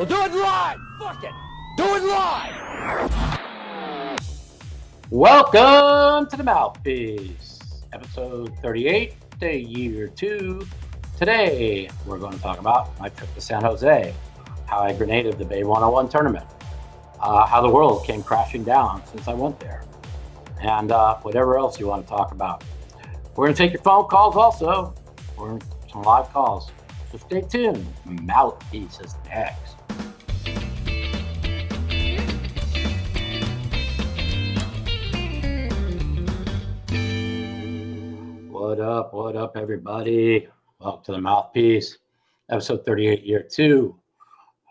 We'll do it live. Fuck it. Do it live. Welcome to the Mouthpiece, episode 38, day year 2. Today, we're going to talk about my trip to San Jose, how I grenaded the Bay 101 tournament, how the world came crashing down since I went there, and whatever else you want to talk about. We're going to take your phone calls also. We're some live calls. So stay tuned. Mouthpiece is next. What up, everybody? Welcome to the Mouthpiece, episode 38, year 2.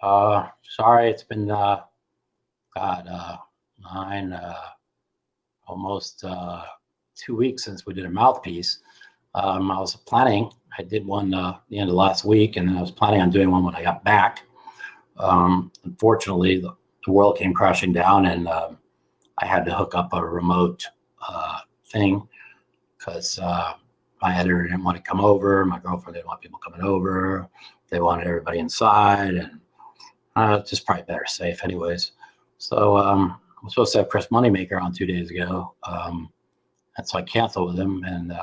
Sorry, it's been, almost 2 weeks since we did a Mouthpiece. I did one the end of last week, and I was planning on doing one when I got back. Unfortunately, the world came crashing down, and I had to hook up a remote thing because my editor didn't want to come over. My girlfriend didn't want people coming over. They wanted everybody inside, and just probably better safe anyways. So I was supposed to have Chris Moneymaker on 2 days ago. And so I canceled with him, and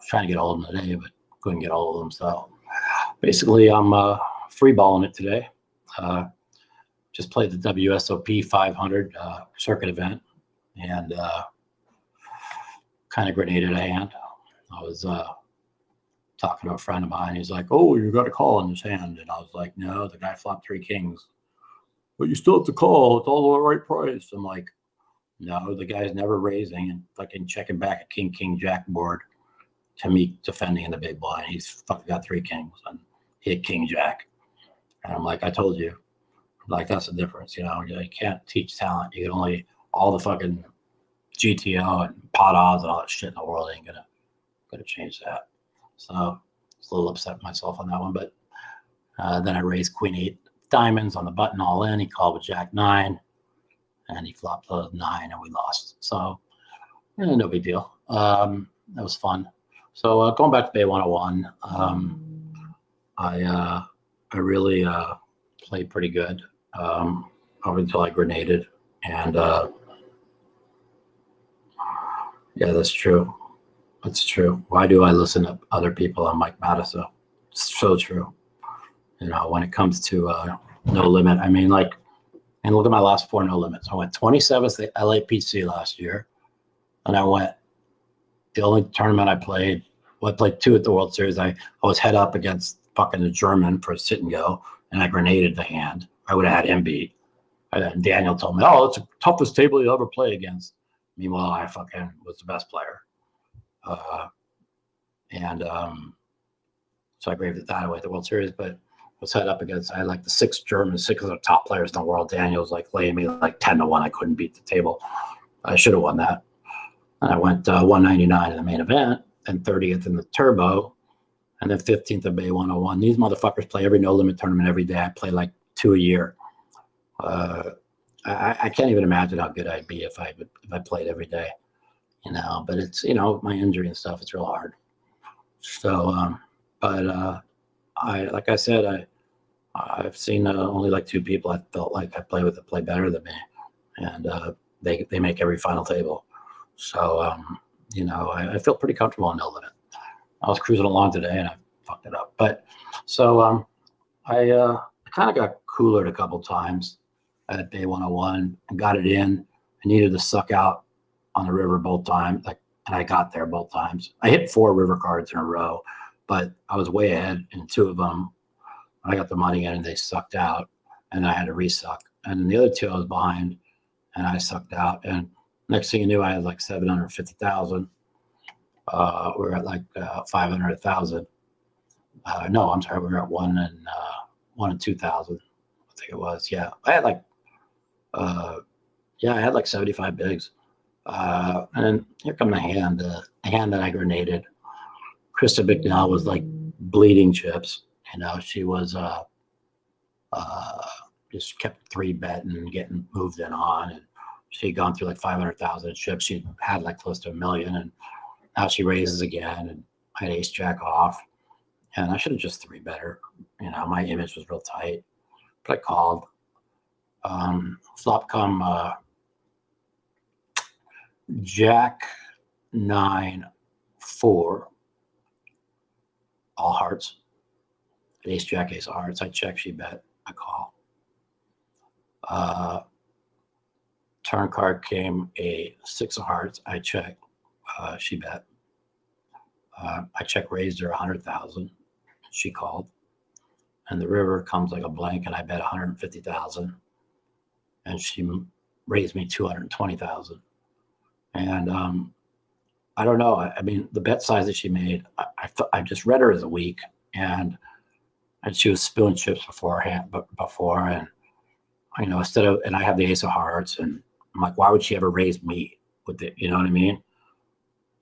trying to get a hold of him today, but couldn't get a hold of him. So basically, I'm free balling it today. Just played the WSOP 500 circuit event, and kind of grenaded a hand. I was talking to a friend of mine. He's like, "Oh, you got a call in this hand," and I was like, "No, the guy flopped 3 kings." "But you still have to call. It's all the right price." I'm like, "No, the guy's never raising and fucking checking back a king jack board to me defending in the big blind. He's fucking got 3 kings and he had king jack." And I'm like, "I told you." I'm like, that's the difference, you know. You can't teach talent. You can only, all the fucking GTO and pot odds and all that shit in the world ain't gonna change that. So I was a little upset with myself on that one. But then I raised queen 8 diamonds on the button all in. He called with jack 9. And he flopped the 9, and we lost. So, no big deal. That was fun. So, going back to Bay 101, I really played pretty good up until I grenaded. And yeah, that's true. That's true. Why do I listen to other people on Mike Matusow? It's so true. You know, when it comes to no limit, I mean, like, and look at my last 4 no limits. I went 27th at LAPC last year. And I went, the only tournament I played, I played 2 at the World Series. I was head up against fucking the German for a sit and go, and I grenaded the hand. I would have had him beat. And Daniel told me, "Oh, it's the toughest table you'll ever play against." Meanwhile, I fucking was the best player. So I graved it that away at the World Series, but was head up against, I had like the 6 Germans, 6 of the top players in the world. Daniel's like laying me like 10-1. I couldn't beat the table. I should have won that. And I went 199 in the main event, and 30th in the turbo, and then 15th at Bay 101. These motherfuckers play every no limit tournament every day. I play like 2 a year. I can't even imagine how good I'd be if I played every day, you know. But it's, you know, my injury and stuff, it's real hard. So, like I said, I've seen only like 2 people I felt like I play with that play better than me, and they make every final table. So you know, I feel pretty comfortable on no limit. I was cruising along today and I fucked it up, but so I kind of got coolered a couple times at Bay 101 and got it in. I needed to suck out on the river both times, and I got there both times. I hit 4 river cards in a row, but I was way ahead in 2 of them. I got the money in and they sucked out, and I had to resuck. And then the other 2 I was behind, and I sucked out. And next thing you knew, I had like 750,000. We're at like 500,000. No, I'm sorry, we were at 1 and 2,000. I think it was. Yeah, I had like, I had like 75 bigs. And then here come the hand that I grenaded. Krista McNeil was like bleeding chips. You know, she was just kept 3-betting and getting moved in on, and she'd gone through like 500,000 chips. She had like close to $1 million, and now she raises again. And I had ace jack off, and I should have just 3-bet her. You know, my image was real tight. but I called. Flop come Jack 9 4, all hearts. Ace Jack Ace of hearts. I check. She bet. I call. Turn card came a 6 of hearts. I check. She bet. I check raised her 100,000. She called. And the river comes like a blank, and I bet 150,000. And she raised me 220,000. And I don't know. I mean, the bet size that she made, I just read her as a weak, and she was spilling chips beforehand, and instead of, and I have the ace of hearts, and I'm like, why would she ever raise me with it? You know what I mean?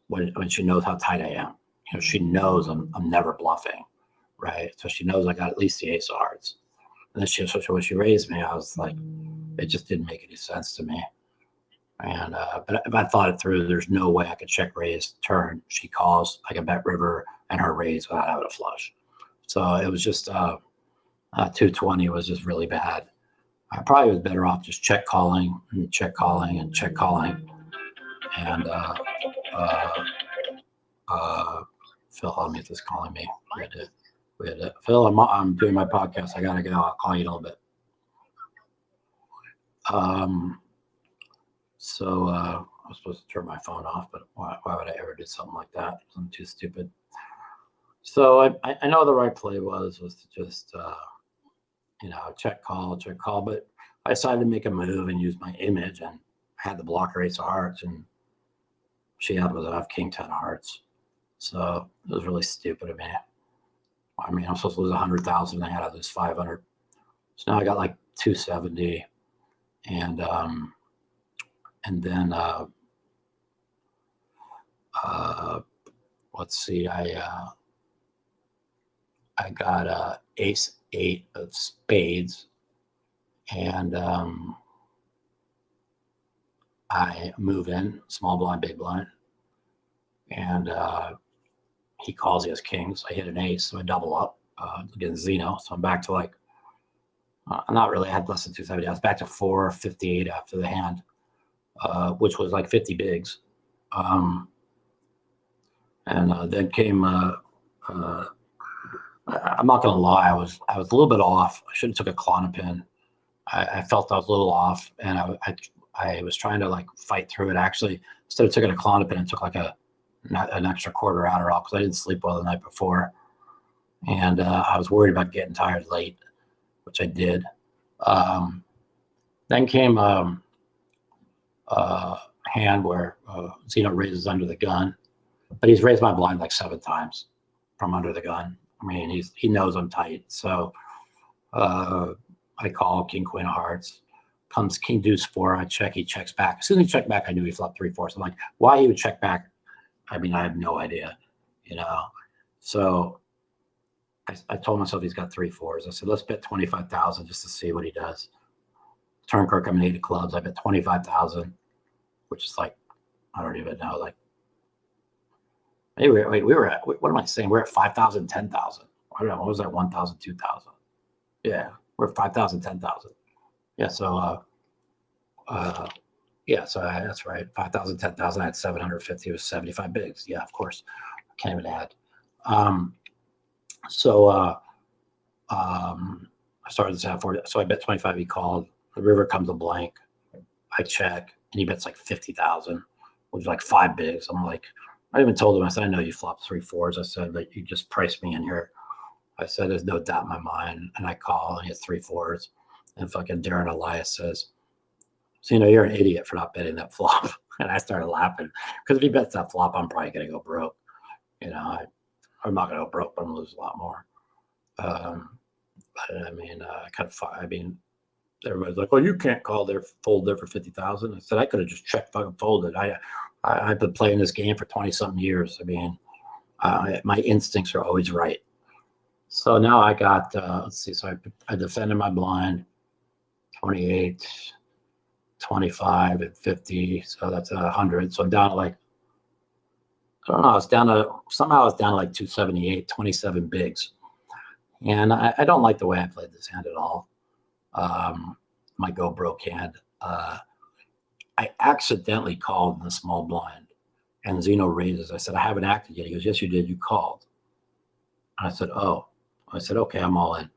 When she knows how tight I am, she knows I'm never bluffing, right? So she knows I got at least the ace of hearts. And then when she raised me, I was like, it just didn't make any sense to me. And but if I thought it through, there's no way I could check raise turn. She calls, I can bet river and her raise without having a flush. So it was just 220 was just really bad. I probably was better off just check calling and check calling and check calling. And Phil Hellmuth is calling me. We had to, Phil, I'm doing my podcast. I gotta go. I'll call you in a little bit. So I was supposed to turn my phone off, but why would I ever do something like that? I'm too stupid. So I know the right play was to just check call, but I decided to make a move and use my image, and I had the blocker ace of hearts, and she happened to have king 10 of hearts. So it was really stupid of me. I mean, I'm supposed to lose 100,000. I had to lose 500. So now I got like 270, and then let's see, I got ace 8 of spades, and I move in small blind, big blind, and he calls, he has kings. I hit an ace, so I double up against Zeno. So I'm back to like, not really, I had less than 270. I was back to 458 after the hand, which was like 50 bigs. And then came, I'm not going to lie, I was a little bit off. I should have took a Klonopin. I felt I was a little off, and I was trying to like fight through it. Actually, instead of taking a Klonopin, and took like an extra quarter Adderall because I didn't sleep well the night before, and I was worried about getting tired late, which I did. Then came a hand where Zeno raises under the gun, but he's raised my blind like 7 times from under the gun. I mean, he knows I'm tight, so I call king queen of hearts. Comes king deuce 4. I check. He checks back. As soon as he checked back, I knew he flopped 3/4. I'm like, why he would check back? I mean, I have no idea, So I told myself he's got 3/4. I said, let's bet 25,000 just to see what he does. Turn card coming 8 of clubs. I bet 25,000, which is like, I don't even know. Like, maybe we were at, what am I saying? We're at 5,000, 10,000. I don't know. What was that? 1,000, 2,000. Yeah, we're at 5,000, 10,000. Yeah, so that's right. 5,000, 10,000. I had 750. It was 75 bigs. Yeah, of course. I can't even add. I started this half for, so I bet 25. He called. The river comes a blank. I check, and he bets like 50,000, which is like 5 bigs. I'm like, I even told him, I said, I know you flopped 3/4. I said, but you just priced me in here. I said, there's no doubt in my mind. And I call, and he has 3/4. And fucking Darren Elias says, so, you're an idiot for not betting that flop. And I started laughing because if he bets that flop, I'm probably going to go broke. I'm not going to go broke, but I'm going to lose a lot more. But I mean, everybody's like, oh, you can't call their fold there for 50,000. I said, I could have just checked fucking folded. I've been playing this game for 20 something years. I mean, my instincts are always right. So now I got, let's see. So I defended my blind 28, 25, and 50. So that's 100. So I'm down to like, I don't know. Somehow I was down to like 278, 27 bigs. And I don't like the way I played this hand at all. my go broke hand. I accidentally called in the small blind, and Zeno raises. I said, I haven't acted yet. He goes, yes, you did. You called. And I said, oh. I said, okay, I'm all in.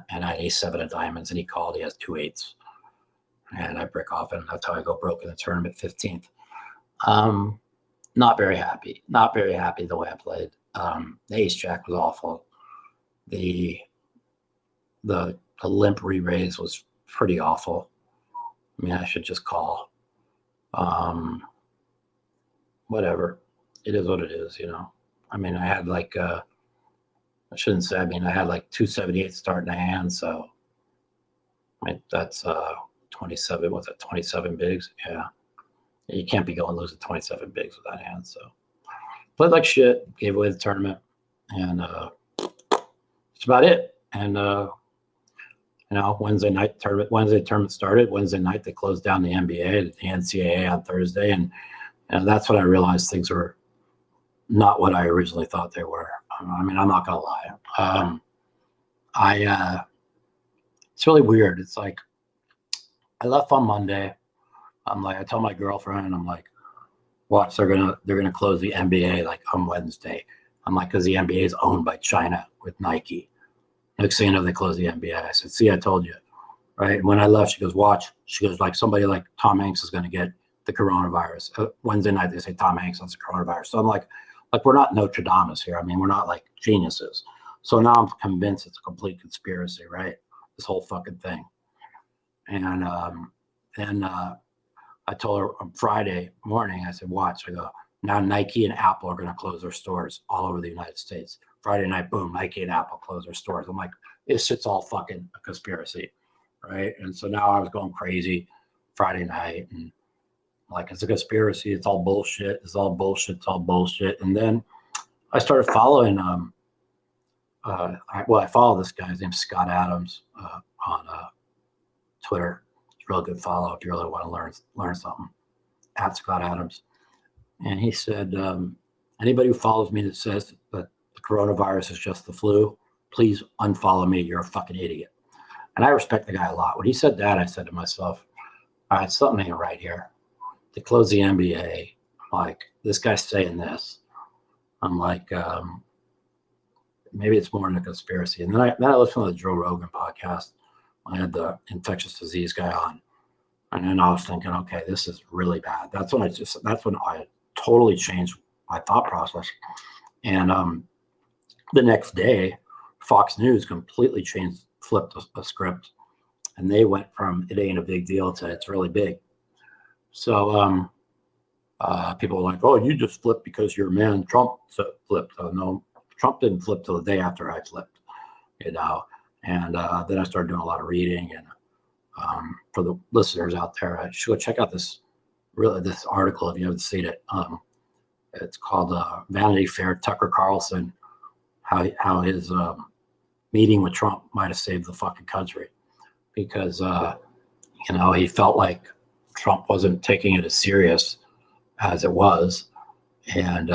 And I had ace-7 of diamonds, and he called. He has 2 8s. And I break off, and that's how I go broke in the tournament, 15th. Not very happy. Not very happy the way I played. The ace-jack was awful. The limp re-raise was pretty awful. I mean, I should just call. Whatever. It is what it is, you know. I mean, I had like, I shouldn't say, I mean, I had like 278 starting a hand, so I mean, that's 27, what's that, 27 bigs? Yeah. You can't be going losing 27 bigs with that hand, so. Played like shit, gave away the tournament, and that's about it. And, you know, Wednesday tournament started. Wednesday night, they closed down the NBA, the NCAA on Thursday, and that's when I realized things were not what I originally thought they were. I mean, I'm not gonna lie. It's really weird. It's like I left on Monday. I'm like, I tell my girlfriend, I'm like, watch, they're gonna close the NBA like on Wednesday. I'm like, because the NBA is owned by China with Nike. Next thing you know, they close the NBA. I said, see, I told you, right? And when I left, she goes, watch. She goes, like somebody like Tom Hanks is gonna get the coronavirus. Wednesday night, they say Tom Hanks has the coronavirus. So I'm like we're not Notre Dame here. I mean, we're not like geniuses. So now I'm convinced it's a complete conspiracy, right? This whole fucking thing. And then I told her on Friday morning, I said, watch. I go, now Nike and Apple are going to close their stores all over the United States. Friday night, boom, Nike and Apple close their stores. I'm like, this shit's all fucking a conspiracy, right? And so now I was going crazy Friday night, and like, it's a conspiracy. It's all bullshit. It's all bullshit. It's all bullshit. And then I started following, I follow this guy. His name's Scott Adams on Twitter. It's a real good follow if you really want to learn something. At Scott Adams. And he said, anybody who follows me that says that the coronavirus is just the flu, please unfollow me. You're a fucking idiot. And I respect the guy a lot. When he said that, I said to myself, all right, something ain't right here. They close the NBA. I'm like, this guy's saying this. I'm like, maybe it's more than a conspiracy. And then I listened to the Joe Rogan podcast. I had the infectious disease guy on. And then I was thinking, okay, this is really bad. That's when I totally changed my thought process. And the next day, Fox News completely flipped a script. And they went from it ain't a big deal to it's really big. So people were like, oh, you just flipped because your man Trump flipped. No, Trump didn't flip till the day after I flipped, you know. And then I started doing a lot of reading. And for the listeners out there, I should go check out this article if you haven't seen it. It's called Vanity Fair, Tucker Carlson, how his meeting with Trump might have saved the fucking country. Because, you know, he felt like Trump wasn't taking it as serious as it was. And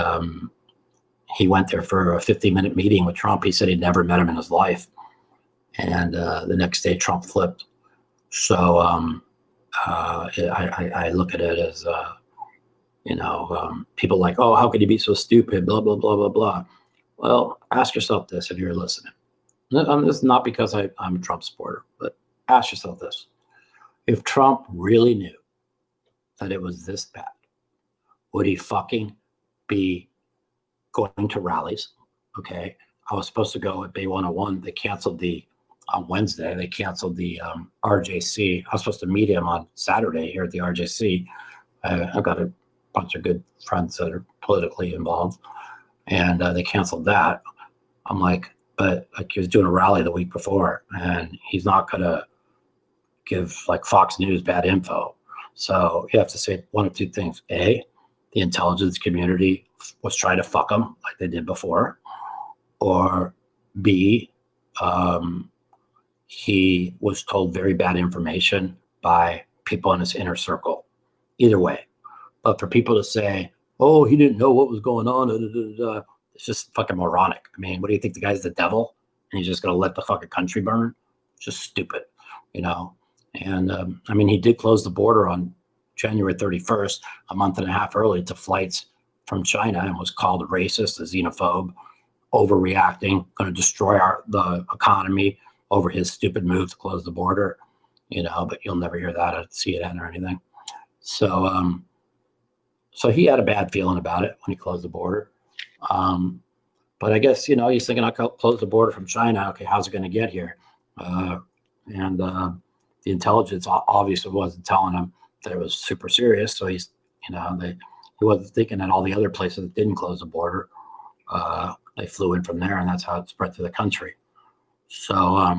he went there for a 50-minute meeting with Trump. He said he'd never met him in his life. And the next day, Trump flipped. So I look at it as, you know, people like, oh, how could you be so stupid? Blah, blah, blah, blah, blah. Well, ask yourself this if you're listening. This is not because I'm a Trump supporter, but ask yourself this. If Trump really knew that it was this bad, would he fucking be going to rallies? Okay. I was supposed to go at Bay 101. They canceled on Wednesday, they canceled the RJC. I was supposed to meet him on Saturday here at the RJC. I've got a bunch of good friends that are politically involved, and they canceled that. I'm like, but like he was doing a rally the week before, and he's not going to give like Fox News bad info. So you have to say one of two things. A, the intelligence community was trying to fuck him like they did before. Or B, he was told very bad information by people in his inner circle. Either way. But for people to say, oh, he didn't know what was going on, it's just fucking moronic. I mean, what do you think? The guy's the devil and he's just going to let the fucking country burn? Just stupid. you know. And I mean, he did close the border on January 31st, a month and a half early, to flights from China, and was called a racist, a xenophobe, overreacting, going to destroy the economy over his stupid move to close the border, you know. But you'll never hear that at CNN or anything. So, so he had a bad feeling about it when he closed the border. But I guess, you know, he's thinking, I'll close the border from China. Okay, how's it going to get here? And the intelligence obviously wasn't telling him that it was super serious. So he's, you know, he wasn't thinking that all the other places that didn't close the border, they flew in from there, and that's how it spread to the country. So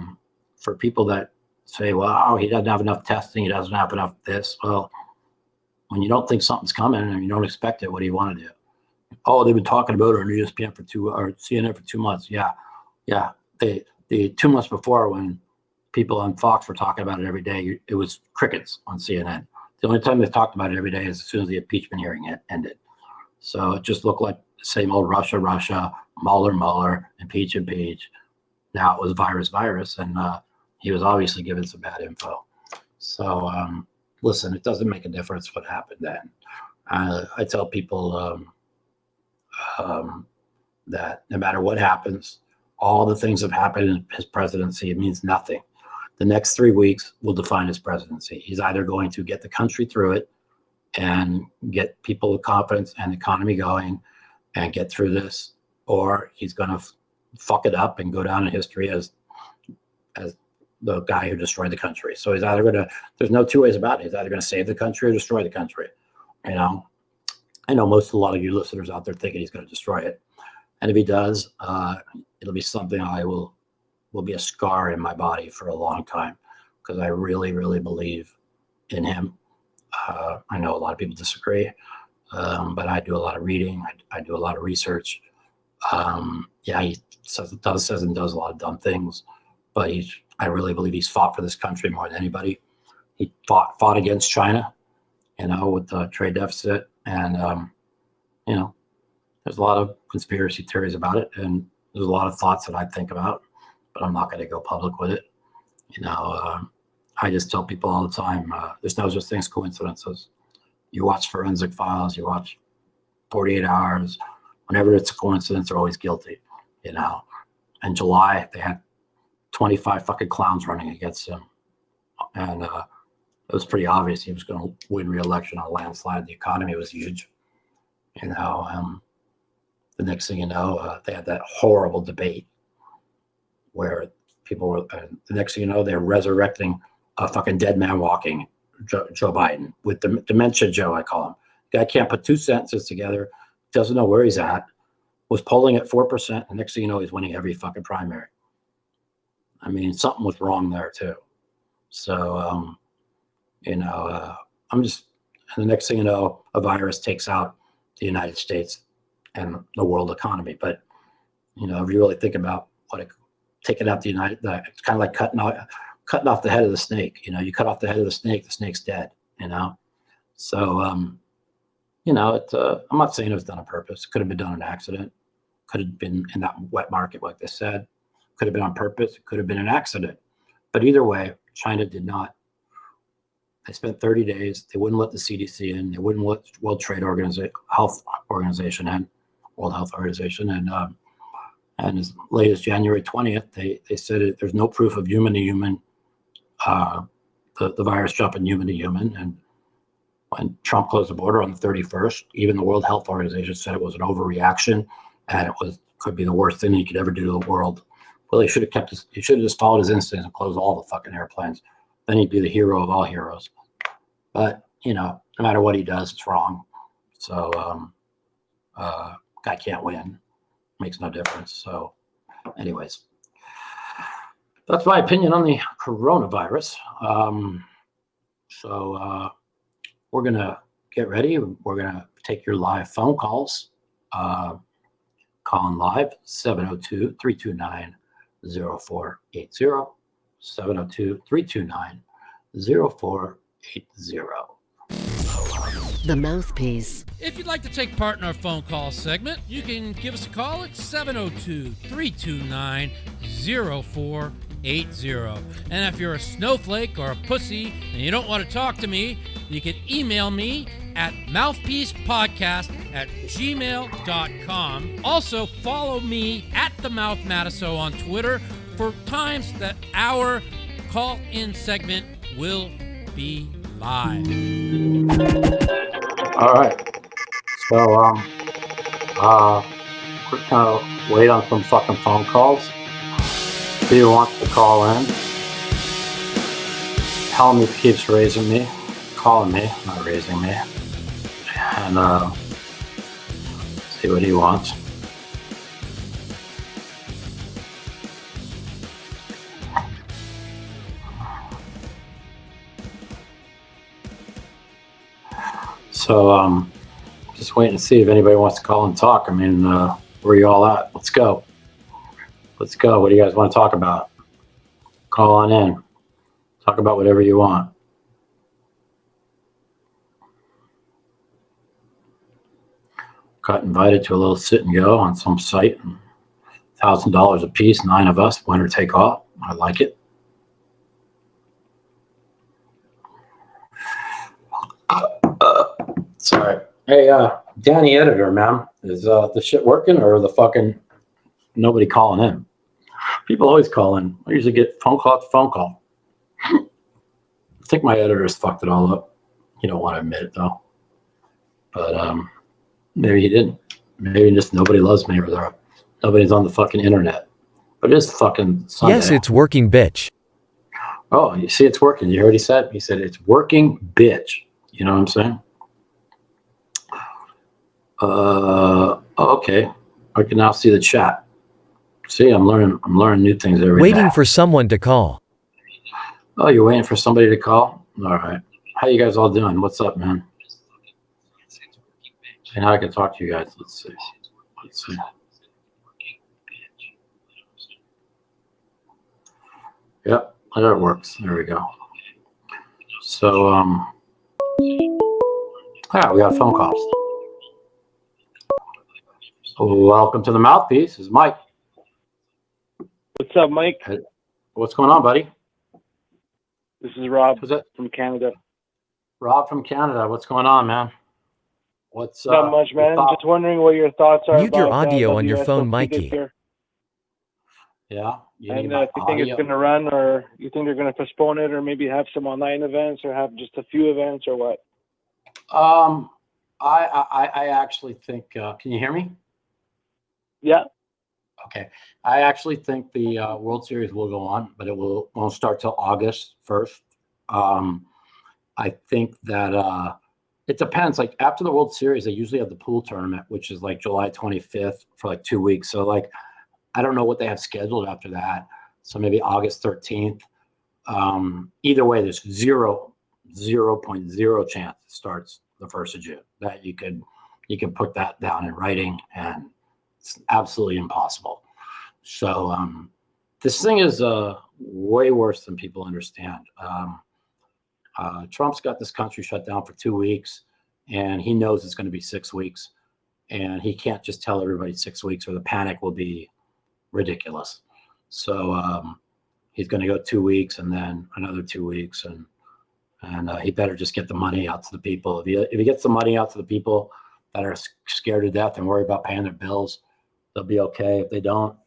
for people that say, well, he doesn't have enough testing, he doesn't have enough this, well, when you don't think something's coming and you don't expect it, what do you want to do? Oh, they've been talking about it on ESPN or CNN for 2 months. Yeah. The 2 months before, when people on Fox were talking about it every day, it was crickets on CNN. The only time they talked about it every day is as soon as the impeachment hearing ended. So it just looked like the same old Russia, Mueller, impeach. Now it was virus, and he was obviously given some bad info. So listen, it doesn't make a difference what happened then. I tell people that no matter what happens, all the things that have happened in his presidency, it means nothing. The next 3 weeks will define his presidency. He's either going to get the country through it and get people with confidence and the economy going and get through this, or he's going to fuck it up and go down in history as the guy who destroyed the country. So he's either going to, there's no two ways about it. He's either going to save the country or destroy the country. You know, I know a lot of you listeners out there thinking he's going to destroy it. And if he does, it'll be something I will be a scar in my body for a long time, because I really, really believe in him. I know a lot of people disagree, but I do a lot of reading. I do a lot of research. Yeah, he says and does a lot of dumb things, but I really believe he's fought for this country more than anybody. He fought against China, you know, with the trade deficit. And, you know, there's a lot of conspiracy theories about it, and there's a lot of thoughts that I think about, but I'm not going to go public with it. You know, I just tell people all the time, there's no such thing as coincidences. You watch Forensic Files, you watch 48 Hours, whenever it's a coincidence, they're always guilty, you know. In July, they had 25 fucking clowns running against him. And it was pretty obvious he was going to win re-election on a landslide. The economy was huge. You know, the next thing you know, they had that horrible debate where people were, the next thing you know, they're resurrecting a fucking dead man walking, Joe Biden, with the dementia Joe, I call him. The guy can't put two sentences together, doesn't know where he's at, was polling at 4%, and next thing you know, he's winning every fucking primary. I mean, something was wrong there too. So, you know, I'm just, and the next thing you know, a virus takes out the United States and the world economy. But, you know, if you really think about taking out it's kind of like cutting off the head of the snake. You know, you cut off the head of the snake's dead, you know? So, you know, I'm not saying it was done on purpose. It could have been done on accident. Could have been in that wet market, like they said. Could have been on purpose. It could have been an accident. But either way, China did not. They spent 30 days. They wouldn't let the CDC in. They wouldn't let World Health Organization in. And as late as January 20th, they said there's no proof of human to human, the virus jumping human to human. And when Trump closed the border on the 31st, even the World Health Organization said it was an overreaction and could be the worst thing he could ever do to the world. Well, he should have just followed his instincts and closed all the fucking airplanes. Then he'd be the hero of all heroes. But, you know, no matter what he does, it's wrong. So, guy can't win. Makes no difference. So, anyways, that's my opinion on the coronavirus. We're going to get ready. We're going to take your live phone calls. Call in live, 702-329-0480. 702-329-0480. The Mouthpiece. If you'd like to take part in our phone call segment, you can give us a call at 702-329-0480. And if you're a snowflake or a pussy and you don't want to talk to me, you can email me at mouthpiecepodcast@gmail.com. Also, follow me at the Mouth Matusow on Twitter for times that our call-in segment will be live. All right. So, we're gonna wait on some fucking phone calls. Who wants to call in? Hellmuth keeps calling me, not raising me. And, see what he wants. So, just waiting to see if anybody wants to call and talk. I mean, where are you all at? Let's go. Let's go. What do you guys want to talk about? Call on in. Talk about whatever you want. Got invited to a little sit and go on some site. $1,000 a piece, 9 of us, winner take all. I like it. Sorry. Hey, Danny Editor, man, is the shit working or the fucking nobody calling in? People always call in. I usually get phone call after phone call. I think my editor's fucked it all up. You don't want to admit it though. But maybe he didn't. Maybe just nobody loves me or nobody's on the fucking internet. But it is fucking Sunday. Yes, it's working, bitch. Oh, you see, it's working. You heard what he said? He said it's working, bitch. You know what I'm saying? Okay. I can now see the chat. See, I'm learning new things every day. Waiting for someone to call. Oh, you're waiting for somebody to call? All right. How you guys all doing? What's up, man? And I can talk to you guys. Let's see. Yep, there it works. There we go. So, yeah, we got a phone call. Welcome to the Mouthpiece. This is Mike. What's up, Mike? Hey, what's going on, buddy? This is Rob Who's that? from Canada. Rob from Canada. What's going on, man? What's Not much, man. Just wondering what your thoughts are Mute your about audio on your WSOP phone, this Mikey. year. Yeah. You And need my if you think it's audio? going to run, or you think they're going to postpone it, or maybe have some online events, or have just a few events, or what? I actually think. Can you hear me? Yeah. Okay. I actually think the World Series will go on, but it won't start till August 1st. I think that it depends. Like after the World Series, they usually have the pool tournament, which is like July 25th for like 2 weeks. So like, I don't know what they have scheduled after that. So maybe August 13th. Either way, there's 0.0 chance it starts the 1st of June. That you can put that down in writing, and it's absolutely impossible. So this thing is way worse than people understand. Trump's got this country shut down for 2 weeks, and he knows it's going to be 6 weeks, and he can't just tell everybody 6 weeks or the panic will be ridiculous. So he's going to go 2 weeks and then another 2 weeks, and he better just get the money out to the people. If he gets the money out to the people that are scared to death and worry about paying their bills, they'll be okay. If they don't,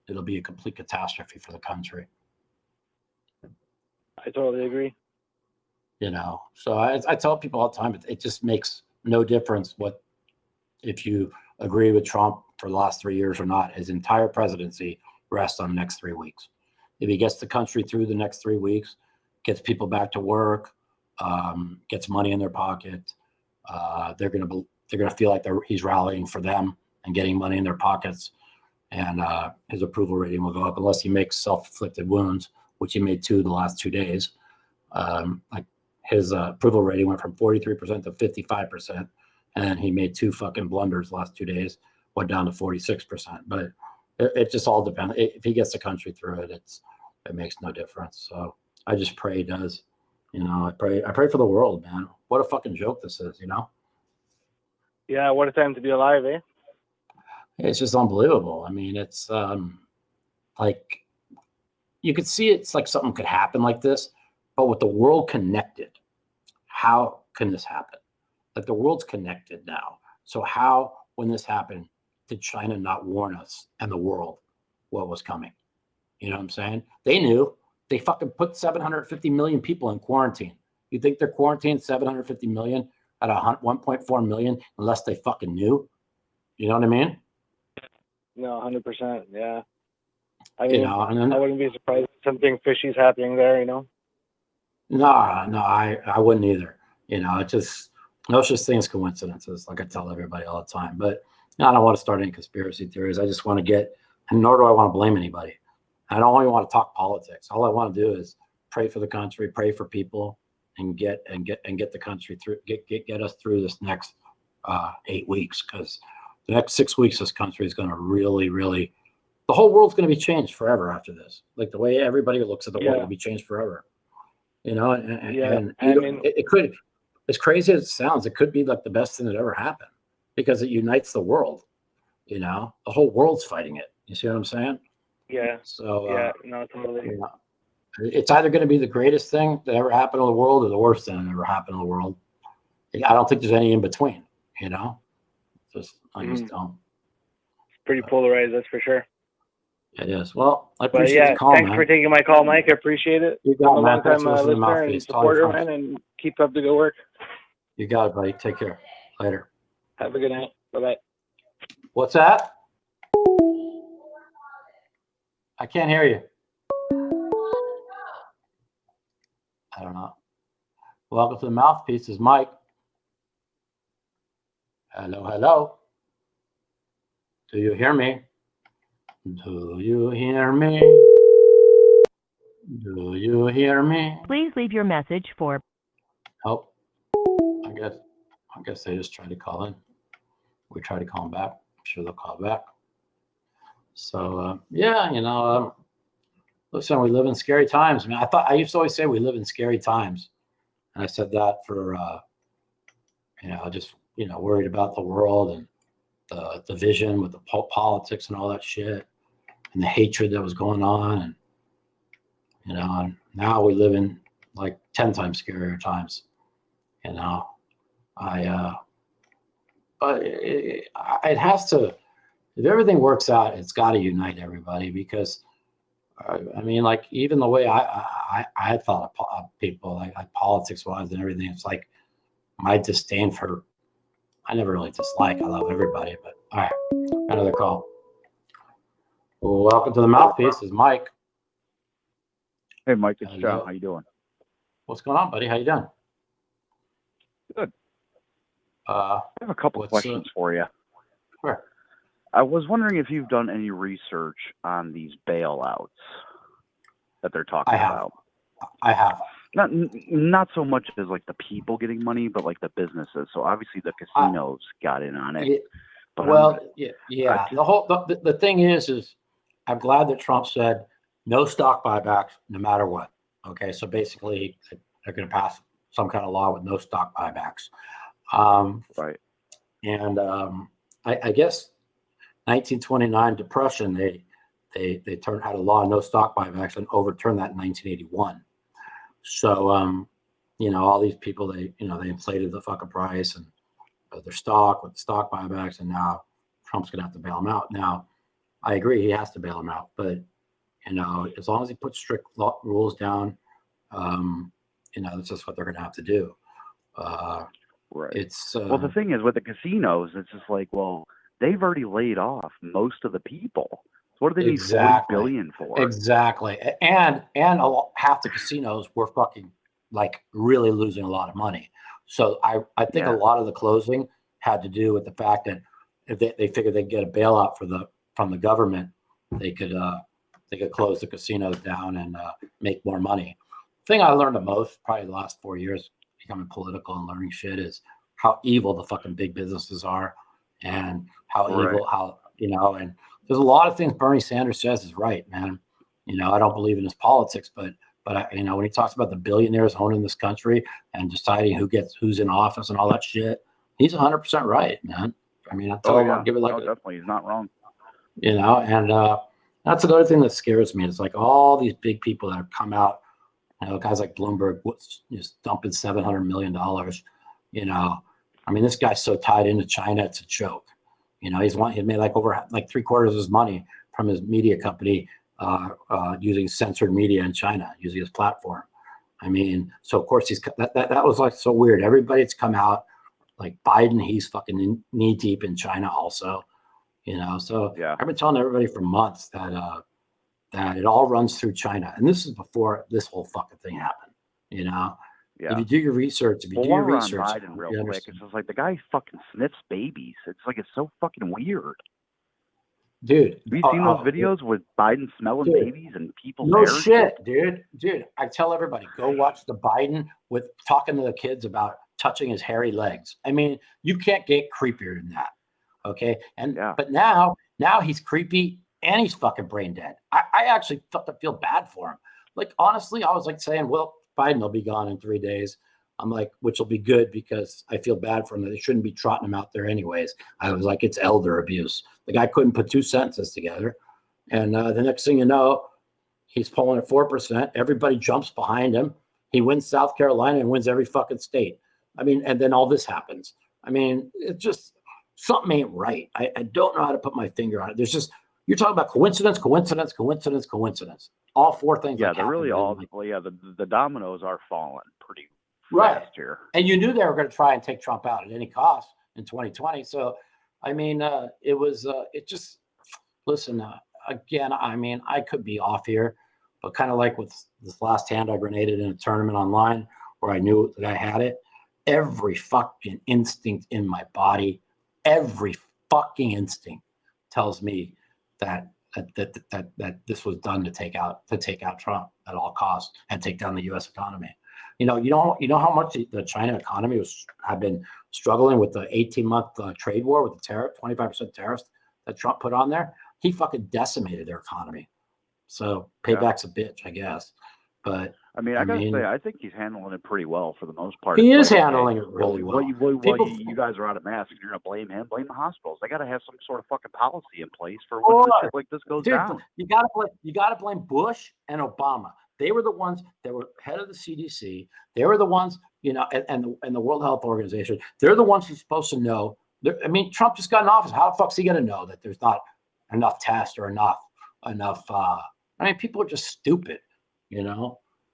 it'll be a complete catastrophe for the country. I totally agree. You know, so I tell people all the time, it just makes no difference if you agree with Trump for the last 3 years or not. His entire presidency rests on the next 3 weeks. If he gets the country through the next 3 weeks, gets people back to work, gets money in their pocket, they're gonna feel like he's rallying for them and getting money in their pockets, and his approval rating will go up, unless he makes self-inflicted wounds, which he made 2 the last 2 days. Like his approval rating went from 43% to 55%, and he made 2 fucking blunders the last 2 days, went down to 46%. But it just all depends. If he gets the country through it, it makes no difference. So I just pray he does. You know, I pray for the world, man. What a fucking joke this is, you know? Yeah, what a time to be alive, eh? It's just unbelievable. I mean, it's like you could see it's like something could happen like this, but with the world connected, how can this happen? Like the world's connected now. So how, when this happened, did China not warn us and the world what was coming? You know what I'm saying? They knew. They fucking put 750 million people in quarantine. You think they're quarantined 750 million out of 1.4 million unless they fucking knew? You know what I mean? No, 100%. Yeah. I mean, You know, and then, I wouldn't be surprised if something fishy's happening there, you know? no, I wouldn't either. You know, it just, no such thing as coincidences, like I tell everybody all the time. But I don't want to start any conspiracy theories. I just want to get, and nor do I want to blame anybody. I don't even want to talk politics. All I want to do is pray for the country, pray for people, and get the country through, get us through this next 8 weeks, because the next 6 weeks, this country is going to really, the whole world's going to be changed forever after this. Like the way everybody looks at the world will be changed forever. You know, and I mean, it could, as crazy as it sounds, it could be like the best thing that ever happened because it unites the world. You know, the whole world's fighting it. You see what I'm saying? yeah. So No, totally. you know, it's either going to be the greatest thing that ever happened in the world or the worst thing that ever happened in the world. I don't think there's any in between. You know, I just don't. Pretty polarized, that's for sure. It is. Well, I But appreciate the call, thanks man. for taking my call, Mike. I appreciate it. You got it, I'm a man. long Thanks time for listening to listener and Mouthpiece. Tell your supporter, friends. man, and keep up the good work. You got it, buddy. Take care. Later. Have a good night. Bye-bye. What's that? I can't hear you. I don't know. Welcome to the Mouthpiece. This is Mike. Hello, hello. Do you hear me? Do you hear me? Do you hear me? Please leave your message for. Oh, I guess they just tried to call in. We tried to call them back. I'm sure they'll call back. So yeah, you know, listen, we live in scary times. I mean, I used to always say we live in scary times, and I said that for you know, just, you know, worried about the world and the division with the politics and all that shit, and the hatred that was going on, and you know, and now we live in like 10 times scarier times. You know, but it has to. If everything works out, it's got to unite everybody, because I mean, like, even the way I had thought of people, like politics wise and everything, it's like my disdain for, I never really dislike, I love everybody, but all right, another call. Well, welcome to the Mouthpiece. This is Mike. Hey, Mike, it's John. How you doing? What's going on, buddy? How you doing? Good. I have a couple of questions for you. Sure. I was wondering if you've done any research on these bailouts that they're talking about. I have. Not so much as like the people getting money, but like the businesses. So obviously the casinos got in on it. Yeah, but well, yeah. The thing is I'm glad that Trump said no stock buybacks, no matter what. Okay, so basically they're going to pass some kind of law with no stock buybacks. Right. And I guess 1929 Depression, they had a law, no stock buybacks, and overturned that in 1981. So, you know, all these people, they inflated the fucking price and their stock with the stock buybacks, and now Trump's gonna have to bail them out. Now, I agree, he has to bail them out, but you know, as long as he puts strict rules down, you know, that's just what they're gonna have to do. Right. It's well, the thing is with the casinos, it's just like, well, they've already laid off most of the people. So what do they need $40 billion for? Exactly. And half the casinos were fucking like really losing a lot of money. So I think a lot of the closing had to do with the fact that if they figured they'd get a bailout from the government, they could close the casinos down and make more money. The thing I learned the most, probably the last 4 years, becoming political and learning shit, is how evil the fucking big businesses are, and how evil, how, you know, and there's a lot of things Bernie Sanders says is right, man. You know, I don't believe in his politics, but you know, when he talks about the billionaires owning this country and deciding who's in office and all that shit, he's 100% right, man. I mean, I'll give it like definitely, he's not wrong. You know, and That's another thing that scares me. It's like all these big people that have come out, guys like Bloomberg just dumping $700 million. I mean, this guy's so tied into China, it's a joke. He made like over like 3/4 of his money from his media company using censored media in China, using his platform. I mean, so of course that was like so weird. Everybody's come out like Biden. He's fucking knee deep in China also. So Yeah. I've been telling everybody for months that it all runs through China, and this is before this whole fucking thing happened. Yeah. If you do your research, While we're on Biden real quick, it's just like the guy fucking sniffs babies. It's like it's so fucking weird. Dude, have you seen those videos with Biden smelling babies and people? No shit, dude. I tell everybody, go watch the Biden with talking to the kids about touching his hairy legs. I mean, you can't get creepier than that. Okay. But now he's creepy and he's fucking brain dead. I actually feel bad for him. Like, honestly, I was like saying, well, Biden will be gone in 3 days. I'm like, which will be good because I feel bad for him. They shouldn't be trotting him out there anyways. I was like, it's elder abuse. The guy couldn't put 2 sentences together. And the next thing you know, he's polling at 4%. Everybody jumps behind him. He wins South Carolina and wins every fucking state. I mean, and then all this happens. I mean, it's just something ain't right. I don't know how to put my finger on it. There's just, you're talking about coincidence. All 4 things. Yeah, they're really all. Well, yeah, the dominoes are falling pretty right here. And you knew they were going to try and take Trump out at any cost in 2020. So, I mean, it just, listen, again, I mean, I could be off here, but kind of like with this last hand I grenaded in a tournament online where I knew that I had it, every fucking instinct in my body, every fucking instinct tells me that this was done to take out Trump at all costs and take down the U.S. economy. You know how much the China economy had been struggling with the 18-month trade war with the tariff, 25% tariffs that Trump put on there. He fucking decimated their economy. So payback's a bitch, I guess. But I mean, I gotta say, I think he's handling it pretty well for the most part. He is handling it really well. You guys are out of masks. You're gonna blame him. Blame the hospitals. They gotta have some sort of fucking policy in place for when shit like this goes down. You gotta blame Bush and Obama. They were the ones that were head of the CDC. They were the ones, and the World Health Organization. They're the ones who's supposed to know. I mean, Trump just got in office. How the fuck's he gonna know that there's not enough tests or enough? I mean, people are just stupid,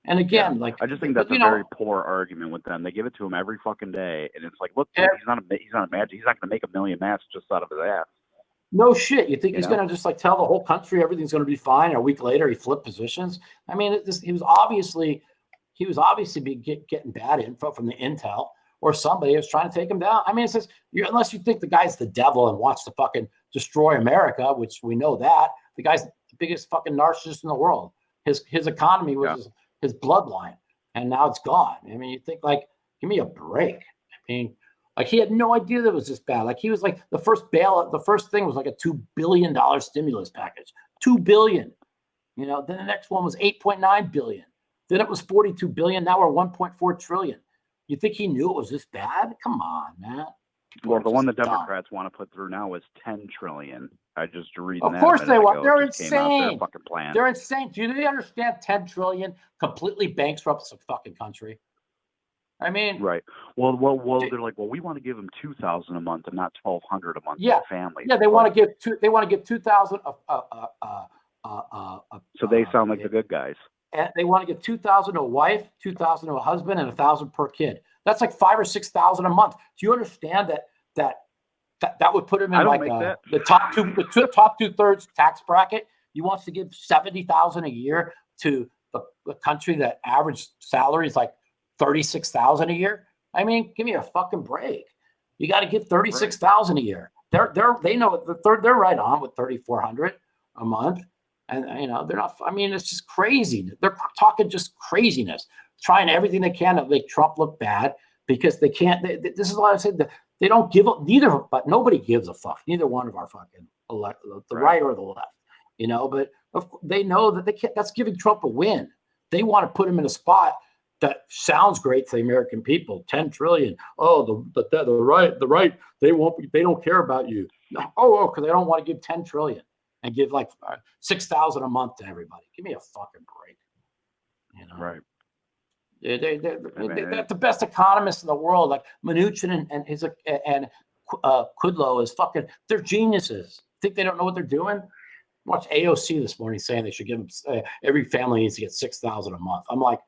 And again, I just think that's a very poor argument with them. They give it to him every fucking day, and it's like, look, dude, he's not a magic. He's not going to make 1 million masks just out of his ass. No shit. You think he's going to just like tell the whole country everything's going to be fine? And a week later, he flipped positions. I mean, he was obviously getting bad info from the intel, or somebody was trying to take him down. I mean, it says unless you think the guy's the devil and wants to fucking destroy America, which we know that the guy's the biggest fucking narcissist in the world. His economy was his bloodline, and now it's gone. I mean, you think, like, give me a break. I mean, like, he had no idea that it was this bad. Like, he was like the first thing was like a $2 billion stimulus package. $2 billion. Then the next one was $8.9 billion. Then it was $42 billion. Now we're $1.4 trillion. You think he knew it was this bad? Come on, man. Well, the one the Democrats want to put through now is $10 trillion. I just read. Of course they want. They're insane. Fucking plan. They're insane. Do they understand 10 trillion completely bankrupts a fucking country? I mean, right. Well, they're like, we want to give them $2,000 a month and not $1,200 a month. Yeah, for families. Yeah, they want to give $2,000. So they sound like the good guys. And they want to give $2,000 to a wife, $2,000 to a husband, and $1,000 per kid. That's like $5,000 or $6,000 a month. Do you understand that would put him in like the top 2/3 tax bracket? He wants to give $70,000 a year to the country that average salary is like $36,000 a year. I mean, give me a fucking break. You got to give $36,000 a year. They know they're right on with $3,400 a month, and they're not. I mean, it's just crazy. They're talking just craziness, trying everything they can to make Trump look bad because they can't. This is why I said they don't give up. But nobody gives a fuck. Neither one of our fucking the right or the left, But they know that they can't. That's giving Trump a win. They want to put him in a spot that sounds great to the American people. 10 trillion. Oh, the right. They don't care about you. Because they don't want to give 10 trillion. and give like $6,000 a month to everybody. Give me a fucking break. You know, Right. They're the best economists in the world, like Mnuchin and Kudlow is fucking. They're geniuses. Think they don't know what they're doing? Watch AOC this morning saying they should give them every family needs to get $6,000 a month. I'm like,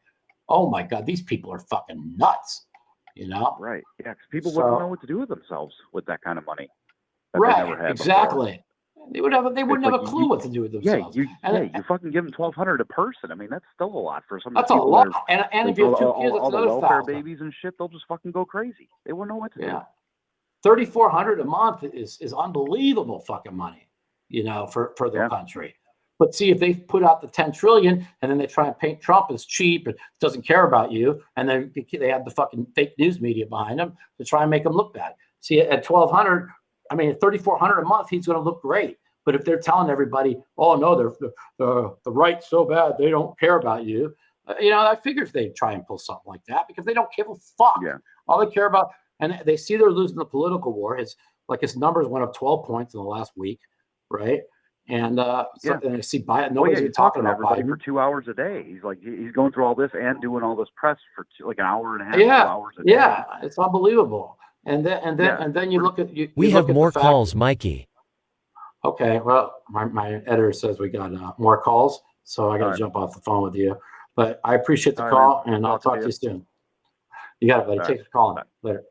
oh my god, these people are fucking nuts. You know? Right. Yeah, because people wouldn't know what to do with themselves with that kind of money. That right. They never had exactly. Before. They wouldn't have a clue what to do with themselves. You fucking give them $1,200 a person. I mean, that's still a lot for some. That's a lot. And if you have 2 kids, all that's the another welfare 1,000. babies and shit, they'll just fucking go crazy. They wouldn't know what to do. $3,400 a month is unbelievable fucking money, you know, for their country. But see, if they put out the 10 trillion and then they try and paint Trump as cheap and doesn't care about you, and then they have the fucking fake news media behind them to try and make them look bad. See, at 1,200, I mean, at 3,400 a month, he's going to look great. But if they're telling everybody, oh no, the right's so bad, they don't care about you, you know, I figures they'd try and pull something like that because they don't give a fuck. Yeah. All they care about, and they see they're losing the political war. His numbers went up 12 points in the last week, right? And and I see Biden. Nobody's even talking about everybody Biden for 2 hours a day. He's like he's going through all this and doing all this press for like an hour and a half, 2 hours a day. Yeah, it's unbelievable. And then you look at you. We you have look at more the fact, calls, Mikey. Okay, well, my editor says we got more calls, so I got to jump off the phone with you. But I appreciate the call, and I'll talk to you soon. You got it, buddy. Take the call. Later.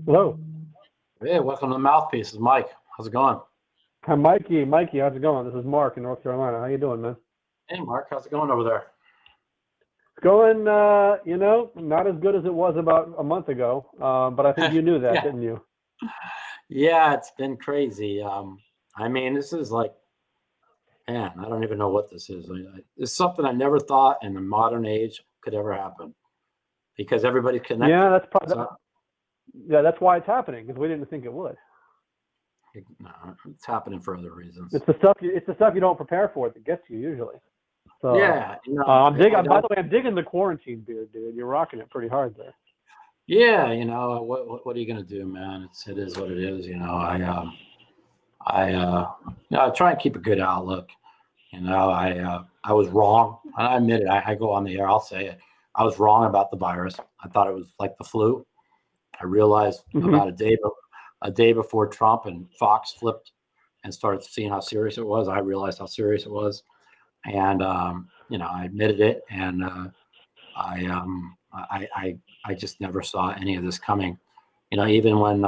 Hello. Hey, welcome to the Mouthpiece. This is Mike. How's it going? Hi, Mikey. Mikey, how's it going? This is Mark in North Carolina. How you doing, man? Hey, Mark. How's it going over there? It's going, you know, not as good as it was about a month ago, but I think you knew that, didn't you? Yeah, it's been crazy. I mean, this is like, man, I don't even know what this is. It's something I never thought in the modern age could ever happen because everybody's connected. Yeah, that's probably. Yeah, that's why it's happening because we didn't think it would. No, it's happening for other reasons. It's the stuff you don't prepare for that gets you usually. So yeah, I'm digging. By the way, I'm digging the quarantine beard, dude. You're rocking it pretty hard there. Yeah, you know what are you gonna do, man? It is what it is. You know, I try and keep a good outlook. You know, I was wrong. I admit it. I go on the air. I'll say it. I was wrong about the virus. I thought it was like the flu. I realized about a day before Trump and Fox flipped and started seeing how serious it was. I realized how serious it was, and you know, I admitted it, and I just never saw any of this coming. You know, even when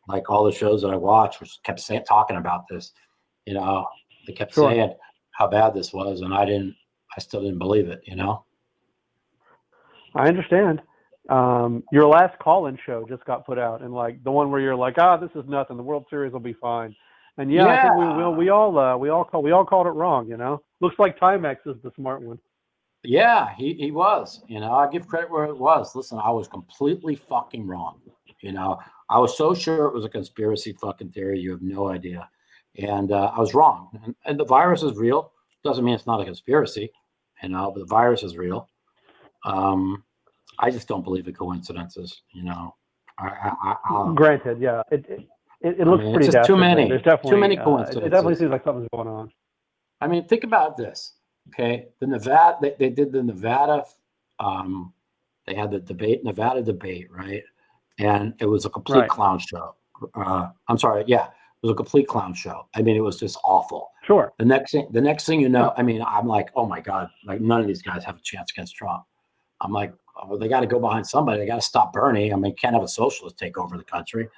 like all the shows that I watched kept talking about this. You know, they kept saying how bad this was, and I still didn't believe it. You know. I understand. Your last call-in show just got put out, and like the one where you're like, this is nothing. The World Series will be fine. And I think we will. We all called it wrong. You know, looks like Timex is the smart one. Yeah, he was. You know, I give credit where it was. Listen, I was completely fucking wrong. You know, I was so sure it was a conspiracy fucking theory. You have no idea. And I was wrong. And the virus is real. Doesn't mean it's not a conspiracy. You know, but the virus is real. I just don't believe in coincidences, you know. Granted, yeah, it looks pretty. It's just too many. There's definitely too many coincidences. It definitely seems like something's going on. I mean, think about this. Okay, the Nevada, they did the Nevada. They had the Nevada debate, right? And it was a complete clown show. I'm sorry, yeah, it was a complete clown show. I mean, it was just awful. Sure. The next thing you know, I mean, I'm like, oh my god, like none of these guys have a chance against Trump. I'm like, oh, they got to go behind somebody. They got to stop Bernie. I mean, can't have a socialist take over the country.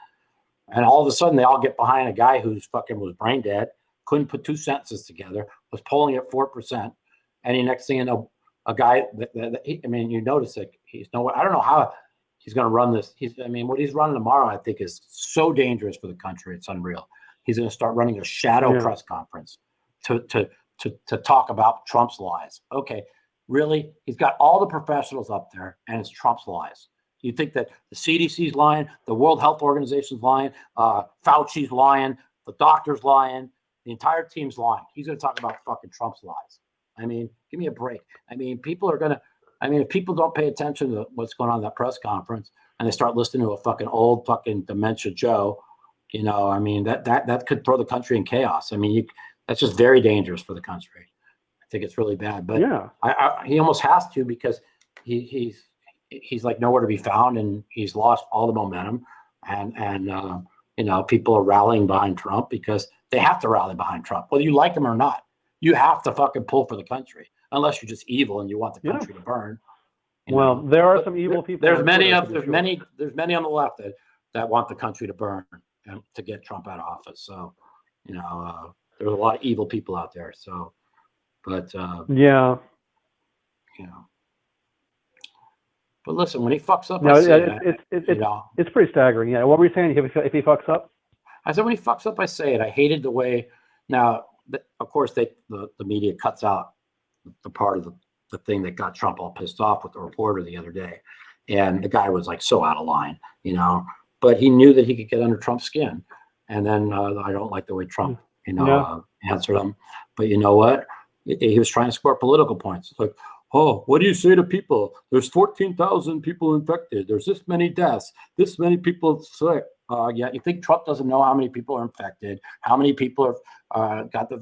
And all of a sudden, they all get behind a guy who's fucking was brain dead, couldn't put two sentences together, was polling at 4%, and the next thing you know, a guy I mean, you notice that he's I don't know how he's going to run this. What he's running tomorrow, I think, is so dangerous for the country. It's unreal. He's going to start running a shadow press conference to talk about Trump's lies. Okay. Really, he's got all the professionals up there, and it's Trump's lies. You think that the CDC's lying, the World Health Organization's lying, Fauci's lying, the doctor's lying, the entire team's lying. He's going to talk about fucking Trump's lies. I mean, give me a break. I mean, if people don't pay attention to what's going on in that press conference and they start listening to a fucking old fucking dementia Joe, you know, I mean, that could throw the country in chaos. I mean, that's just very dangerous for the country. I think it's really bad. But yeah, he almost has to, because he's like nowhere to be found, and he's lost all the momentum. And you know, people are rallying behind Trump because they have to rally behind Trump, whether you like him or not. You have to fucking pull for the country, unless you're just evil and you want the country to burn. Well, there are some evil people. There's many on the left that want the country to burn and to get Trump out of office. So, you know, there's a lot of evil people out there. So, but yeah, you know. But listen, when he fucks up, it's pretty staggering. Yeah, what were you saying? If he fucks up, I said when he fucks up, I say it. I hated the way. Now, of course, the media cuts out the part of the thing that got Trump all pissed off with the reporter the other day, and the guy was like so out of line, you know. But he knew that he could get under Trump's skin, and then I don't like the way Trump, answered him. But you know what? He was trying to score political points. It's like, oh, what do you say to people? There's 14,000 people infected. There's this many deaths. This many people sick. Yeah, you think Trump doesn't know how many people are infected? How many people are got the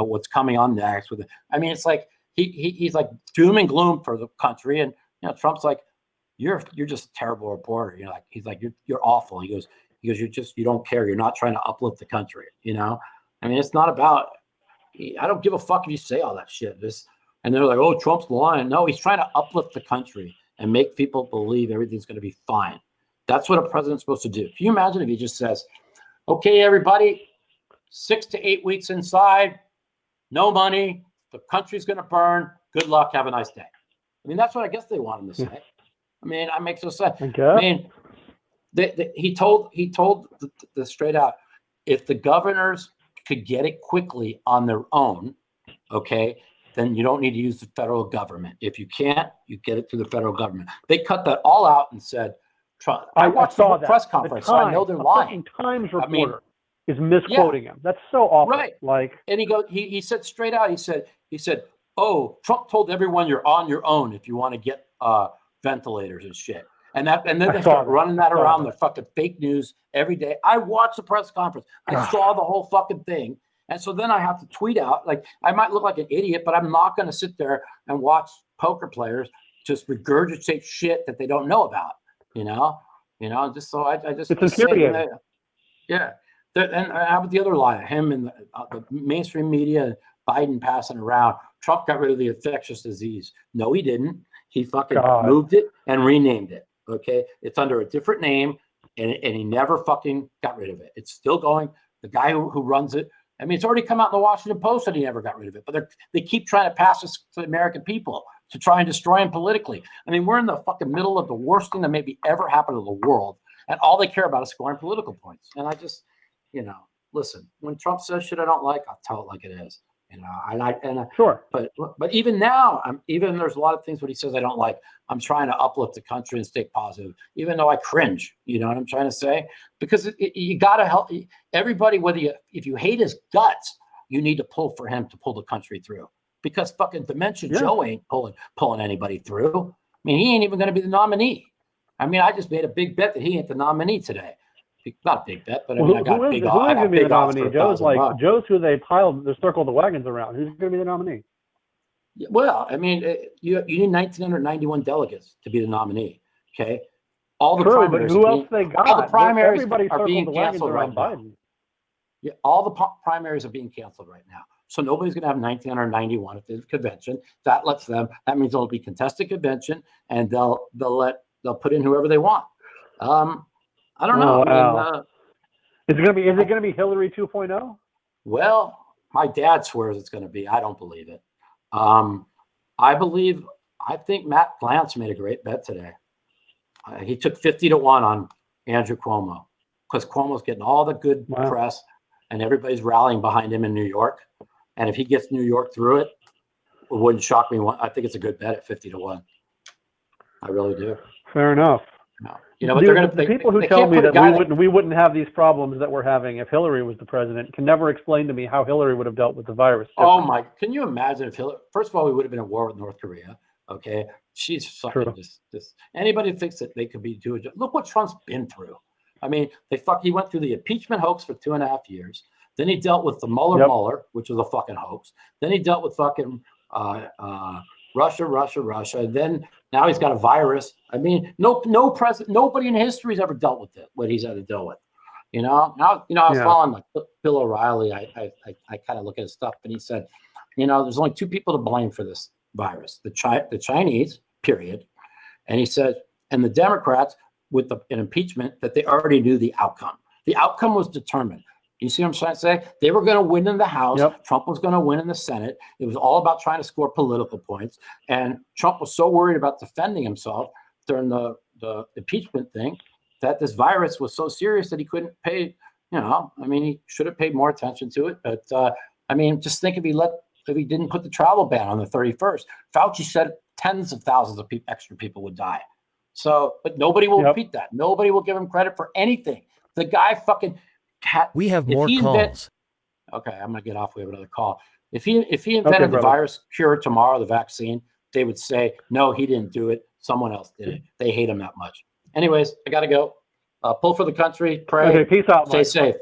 what's coming on next? With it? I mean, it's like he's like doom and gloom for the country, and Trump's like, you're just a terrible reporter. He's like you're awful. He goes you don't care. You're not trying to uplift the country. You know, I mean, it's not about. I don't give a fuck if you say all that shit. And they're like, oh, Trump's lying. No, he's trying to uplift the country and make people believe everything's going to be fine. That's what a president's supposed to do. Can you imagine if he just says, okay, everybody, 6 to 8 weeks inside, no money, the country's going to burn. Good luck. Have a nice day. I mean, that's what I guess they want him to say. I mean, I make no sense. I mean, he told the straight out, if the governors could get it quickly on their own, okay, then you don't need to use the federal government. If you can't, you get it through the federal government. They cut that all out and said, Trump. I watched the press conference, so I know they're lying. Times reporter is misquoting him. That's so awful. Right. And he said straight out, he said, oh, Trump told everyone you're on your own if you want to get ventilators and shit. And then they start running that around the fucking fake news every day. I watched the press conference. I saw the whole fucking thing. And so then I have to tweet out, like, I might look like an idiot, but I'm not going to sit there and watch poker players just regurgitate shit that they don't know about, just so I just. It's infuriating. Yeah. And how about the other lie? Him and the mainstream media, Biden passing around, Trump got rid of the infectious disease. No, he didn't. He fucking moved it and renamed it. Okay. It's under a different name, and he never fucking got rid of it. It's still going. The guy who runs it, I mean, it's already come out in the Washington Post that he never got rid of it, but they keep trying to pass this to the American people to try and destroy him politically. I mean, we're in the fucking middle of the worst thing that maybe ever happened to the world, and all they care about is scoring political points. And I just, listen, when Trump says shit I don't like, I'll tell it like it is. Sure. But even now, there's a lot of things what he says I don't like. I'm trying to uplift the country and stay positive, even though I cringe. You know what I'm trying to say? Because you got to help everybody. If you hate his guts, you need to pull for him to pull the country through. Because fucking Dementia Joe ain't pulling anybody through. I mean, he ain't even going to be the nominee. I mean, I just made a big bet that he ain't the nominee today. Not a big bet, but I mean, I got big odds. Who's going to be the nominee? Joe's who they circled the wagons around. Who's going to be the nominee? Well, I mean, you need 1,991 delegates to be the nominee. Okay, all the primaries. But who else they got? All the primaries Everybody are being canceled right now. Biden. Yeah, all the primaries are being canceled right now. So nobody's going to have 1,991 at the convention. That lets them. That means it'll be contested convention, and they'll put in whoever they want. I don't know. Wow. Is it going to be Hillary 2.0? Well, my dad swears it's going to be. I don't believe it. I think Matt Glantz made a great bet today. He took 50 to 1 on Andrew Cuomo because Cuomo's getting all the good press and everybody's rallying behind him in New York. And if he gets New York through it wouldn't shock me. I think it's a good bet at 50 to 1. I really do. Fair enough. You know, but they're going to. The people who tell me that we wouldn't have these problems that we're having if Hillary was the president can never explain to me how Hillary would have dealt with the virus. Oh my! Can you imagine if Hillary? First of all, we would have been at war with North Korea. Okay, she's fucking just. Anybody thinks that they could be doing? Look what Trump's been through. I mean, he went through the impeachment hoax for 2.5 years. Then he dealt with the Mueller, which was a fucking hoax. Then he dealt with fucking Russia. And then now he's got a virus. I mean, nobody in history has ever dealt with what he's had to deal with. You know, I was following like Bill O'Reilly. I kind of look at his stuff, and he said, you know, there's only 2 people to blame for this virus: the Chinese, period. And he said, and the Democrats with an impeachment that they already knew the outcome. The outcome was determined. You see what I'm trying to say? They were going to win in the House. Yep. Trump was going to win in the Senate. It was all about trying to score political points. And Trump was so worried about defending himself during the impeachment thing that this virus was so serious that he couldn't pay. You know, I mean, he should have paid more attention to it. But I mean, just think if he didn't put the travel ban on the 31st. Fauci said tens of thousands of extra people would die. So, but nobody will repeat that. Nobody will give him credit for anything. The guy fucking. We have more calls. Okay, I'm gonna get off. We have another call. If he invented the virus cure tomorrow, the vaccine, they would say no, he didn't do it. Someone else did it. They hate him that much. Anyways, I gotta go. Pull for the country. Pray. Okay, peace out. Stay safe.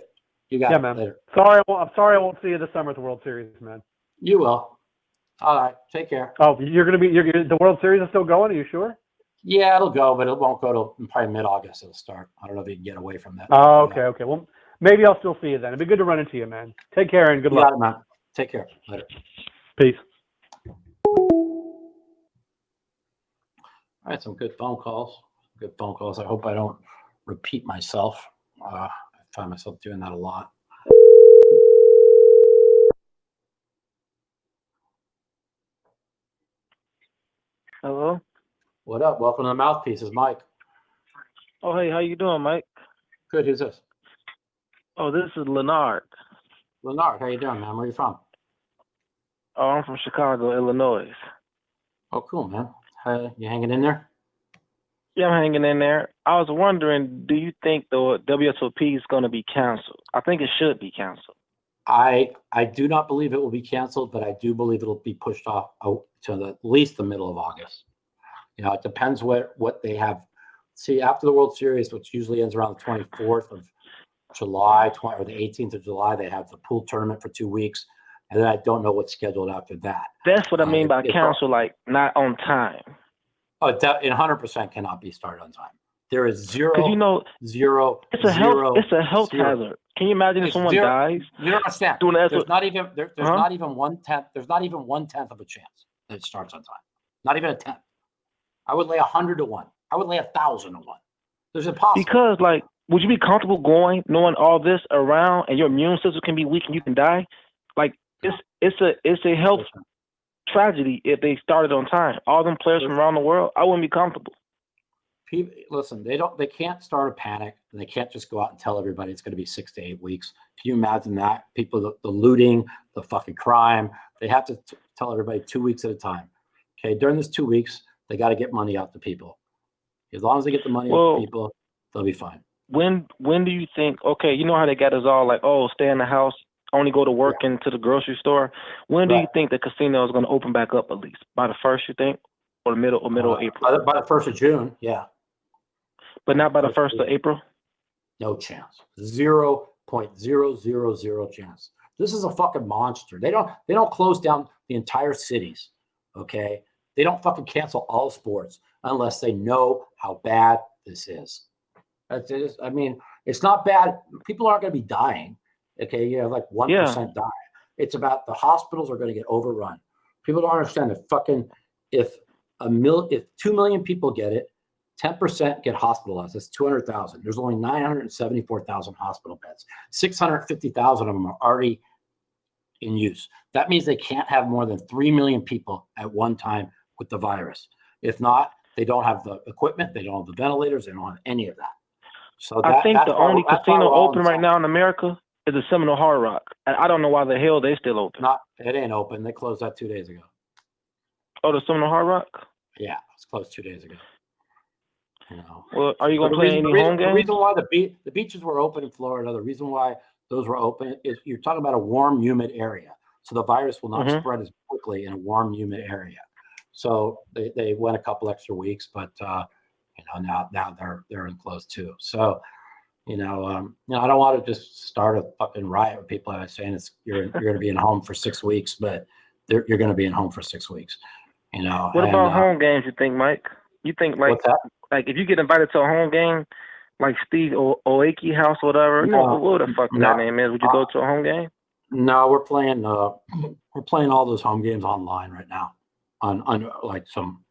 You got it. Man. Later. I'm sorry I won't see you this summer at the World Series, man. You will. All right. Take care. Oh, the World Series is still going? Are you sure? Yeah, it'll go, but it won't go till probably mid-August. It'll start. I don't know if you can get away from that. Oh, okay. Well, maybe I'll still see you then. It'd be good to run into you, man. Take care and good luck. Got it, man. Take care. Later. Peace. All right, some good phone calls. I hope I don't repeat myself. I find myself doing that a lot. Hello. What up? Welcome to the Mouthpiece. It's Mike. Oh, hey, how you doing, Mike? Good. Who's this? Oh, this is Leonard. Leonard, how you doing, man? Where are you from? Oh, I'm from Chicago, Illinois. Oh, cool, man. You hanging in there? Yeah, I'm hanging in there. I was wondering, do you think the WSOP is going to be canceled? I think it should be canceled. I do not believe it will be canceled, but I do believe it'll be pushed off to at least the middle of August. You know, it depends what they have. See, after the World Series, which usually ends around the 24th of July, or the 18th of July, they have the pool tournament for 2 weeks, and then I don't know what's scheduled after that. That's what I mean by cancel, like not on time. Oh, it 100% cannot be started on time. There is zero. Zero. It's a health hazard. Can you imagine if someone dies? You don't understand. There's not even 1/10. There's not even 1/10 of a chance that it starts on time. Not even a 10th. I would lay 100 to 1. I would lay 1,000 to 1. There's impossible. Because, like, would you be comfortable going, knowing all this around, and your immune system can be weak and you can die? Like, it's a health tragedy if they started on time. All them players from around the world, I wouldn't be comfortable. People, listen, they can't start a panic, and they can't just go out and tell everybody it's going to be 6 to 8 weeks. Can you imagine that? People, the looting, the fucking crime, they have to tell everybody 2 weeks at a time. Okay, during this 2 weeks, they got to get money out to people. As long as they get the money out to people, they'll be fine. When do you think? Okay, you know how they got us all like, oh, stay in the house, only go to work into the grocery store. When do you think the casino is going to open back up? At least by the 1st, you think, or the middle of April? By the 1st of June, yeah. But not by the 1st of April? No chance. 0.000 chance. This is a fucking monster. They don't close down the entire cities. Okay? They don't fucking cancel all sports unless they know how bad this is. I mean, it's not bad. People aren't going to be dying. Okay, you have like 1% die. It's about the hospitals are going to get overrun. People don't understand that fucking if 2 million people get it, 10% get hospitalized. That's 200,000. There's only 974,000 hospital beds. 650,000 of them are already in use. That means they can't have more than 3 million people at one time with the virus. If not, they don't have the equipment, they don't have the ventilators, they don't have any of that. So I think the only casino open right now in America is the Seminole Hard Rock. And I don't know why the hell they still open. It ain't open. They closed that 2 days ago. Oh, the Seminole Hard Rock? Yeah, it's closed 2 days ago. You know. Well, are you going to play any home games? The reason why the beaches were open in Florida, the reason why those were open is you're talking about a warm, humid area. So the virus will not spread as quickly in a warm, humid area. So they went a couple extra weeks, but now they're enclosed too. So I don't want to just start a fucking riot with people saying you're going to be in home for 6 weeks, but you're going to be in home for 6 weeks. What about home games? You think, Mike? You think like if you get invited to a home game, like Steve Oaki house or whatever, what the fuck that name is? Would you go to a home game? No, we're playing all those home games online right now on like some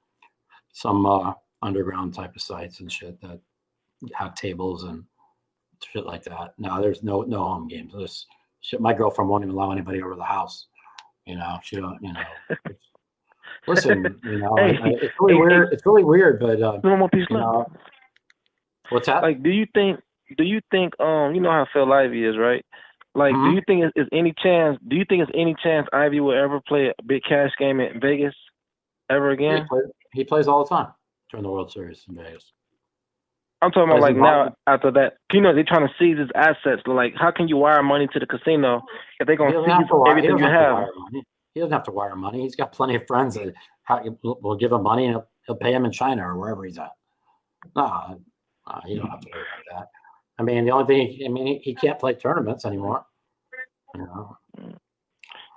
underground type of sites and shit that have tables and shit like that. No, there's no home games. This shit, my girlfriend won't even allow anybody over the house. She don't. Listen, it's really weird. It's really weird, but what's that? Like, do you think you know how Phil Ivey is, right? Like, do you think is any chance? Do you think there's any chance Ivy will ever play a big cash game in Vegas ever again? He plays all the time during the World Series in Vegas. I'm talking about like now after that. They're trying to seize his assets. Like, how can you wire money to the casino if they're going to seize everything you have? He doesn't have to wire money. He's got plenty of friends that will give him money and he'll pay him in China or wherever he's at. No, you don't have to worry about that. I mean, the only thing, he can't play tournaments anymore.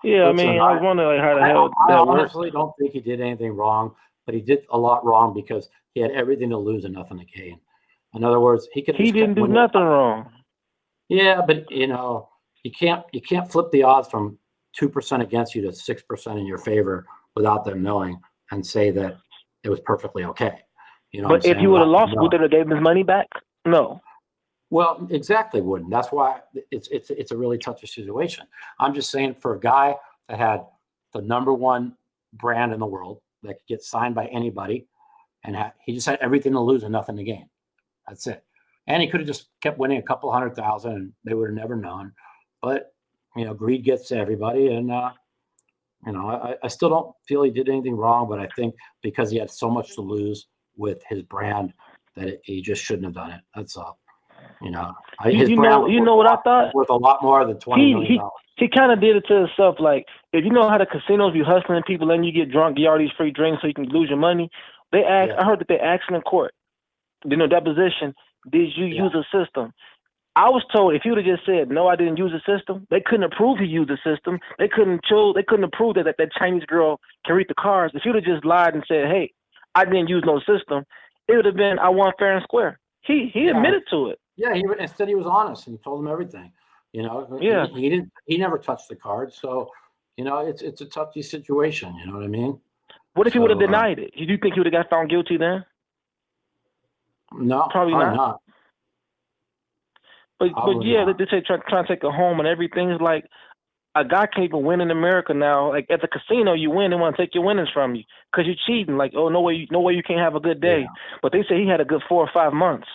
Yeah, I mean, I was wondering how the hell that I works. honestly don't think he did anything wrong, but he did a lot wrong because he had everything to lose and nothing to gain. In other words, he didn't do nothing wrong. Yeah, but you can't flip the odds from 2% against you to 6% in your favor without them knowing and say that it was perfectly okay. But if he would have lost, would they have gave him his money back? No. Well, exactly wouldn't. That's why it's a really touchy situation. I'm just saying, for a guy that had the #1 brand in the world that could get signed by anybody, and he just had everything to lose and nothing to gain. That's it. And he could have just kept winning a couple 100,000 and they would have never known. But greed gets to everybody, and I still don't feel he did anything wrong, but I think because he had so much to lose with his brand that he just shouldn't have done it. That's all. His brand what I thought? Worth a lot more than $20 million. He kind of did it to himself. Like, if you know how the casinos be hustling people and you get drunk, get all these free drinks so you can lose your money. They asked. I heard that they asked in court, deposition, did you use a system? I was told if he would have just said, no, I didn't use a system, they couldn't have proved he used a system. They couldn't have proved that Chinese girl can read the cards. If he would have just lied and said, hey, I didn't use no system, it would have been, I won fair and square. He admitted to it. Yeah, instead he was honest and he told them everything. He never touched the cards. So, it's a touchy situation. You know what I mean? What if he would have denied it? Do you think he would have got found guilty then? No, probably not. But yeah, they say trying to take a home and everything. Is like a guy can't even win in America now. Like at the casino, you win, they want to take your winnings from you because you're cheating. Like, oh, no way you can't have a good day. Yeah. But they say he had a good 4 or 5 months.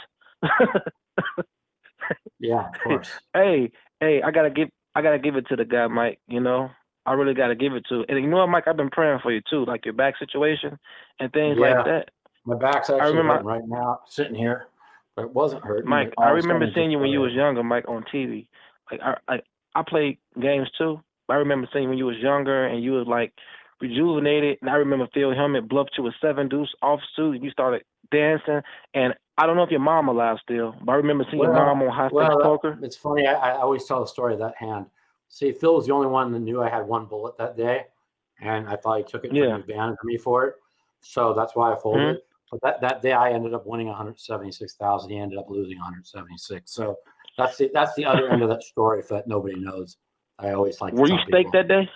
Yeah, of course. Hey, I gotta give it to the guy, Mike. I really gotta give it to. And you know what, Mike? I've been praying for you too, like your back situation and things like that. My back's actually hurting right now, sitting here, but it wasn't hurting. Mike, I remember seeing you when you was younger, Mike, on TV. Like I played games too. I remember seeing when you was younger and you was like rejuvenated. And I remember Phil Hellmuth bluffed you with 7 deuce off suit and you started dancing. And I don't know if your mom alive still, but I remember seeing your mom on high stakes poker. It's funny. I always tell the story of that hand. See, Phil was the only one that knew I had 1 bullet that day, and I thought he took it and took advantage of me for it. So that's why I folded. But that day I ended up winning 176,000. He ended up losing 176. So that's the other end of that story that nobody knows. I always like. Were you staked that day?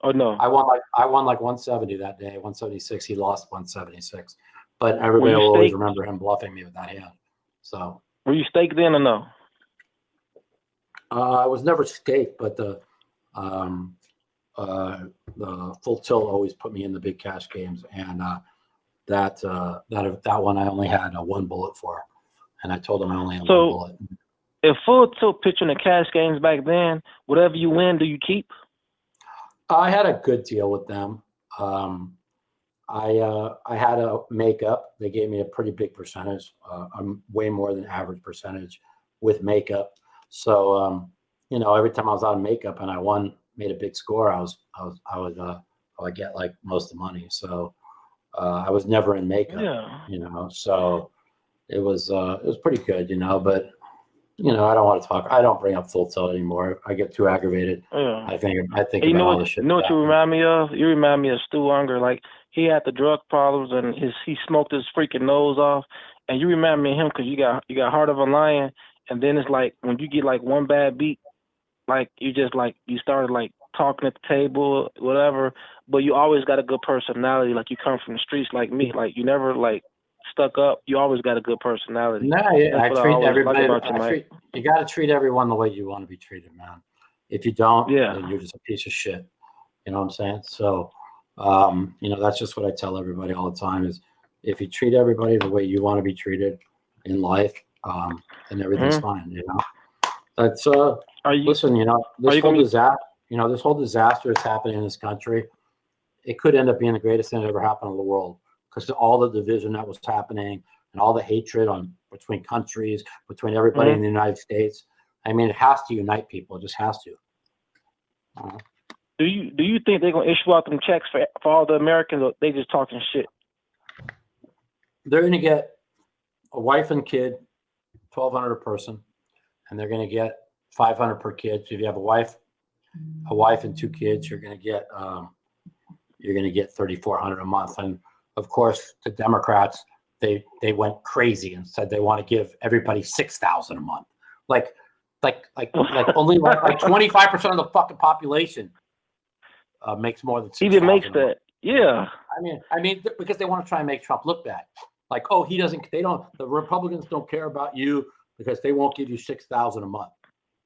Oh no. I won like 170 that day. 176. He lost 176. But everybody will always remember him bluffing me with that hand. So. Were you staked then or no? I was never staked, but the full tilt always put me in the big cash games, and that one I only had 1 bullet for, and I told him I only had 1 bullet. If full tilt pitching the cash games back then, whatever you win, do you keep? I had a good deal with them. I had a makeup. They gave me a pretty big percentage. I'm way more than average percentage with makeup. So every time I was out of makeup and I made a big score, I would get like most of the money. So I was never in makeup. Yeah. So it was pretty good, but I don't want to talk. I don't bring up Full Tilt anymore. I get too aggravated. Yeah. I think You about know all what? the shit. You know what you remind me of? You remind me of Stu Unger. Like he had the drug problems and he smoked his freaking nose off. And you remind me of him because you got Heart of a Lion. And then it's like when you get like one bad beat, like you just like you started like talking at the table, whatever. But you always got a good personality. Like you come from the streets like me. Like you never like stuck up. You always got a good personality. No, That's I what I treat always everybody. like about you, Mike. You got to treat everyone the way you want to be treated, man. If you don't, Yeah. then you're just a piece of shit. You know what I'm saying? So, that's just what I tell everybody all the time is if you treat everybody the way you want to be treated in life, then everything's fine. That's listen, this whole disaster that's happening in this country, it could end up being the greatest thing that ever happened in the world because all the division that was happening and all the hatred between countries, between everybody in the United States. I mean, it has to unite people. It just has to. Do you think they're gonna issue out them checks for all the Americans, or they just talking shit? They're gonna get a wife and kid, $1,200 a person, and they're gonna get $500 per kid. So if you have a wife and two kids, you're gonna get $3,400 a month. And of course, the Democrats they went crazy and said they want to give everybody $6,000 a month, like only like 25% of the fucking population makes more than $6,000. Even makes that, yeah. I mean, because they want to try and make Trump look bad. Like, oh, the Republicans don't care about you because they won't give you $6,000 a month.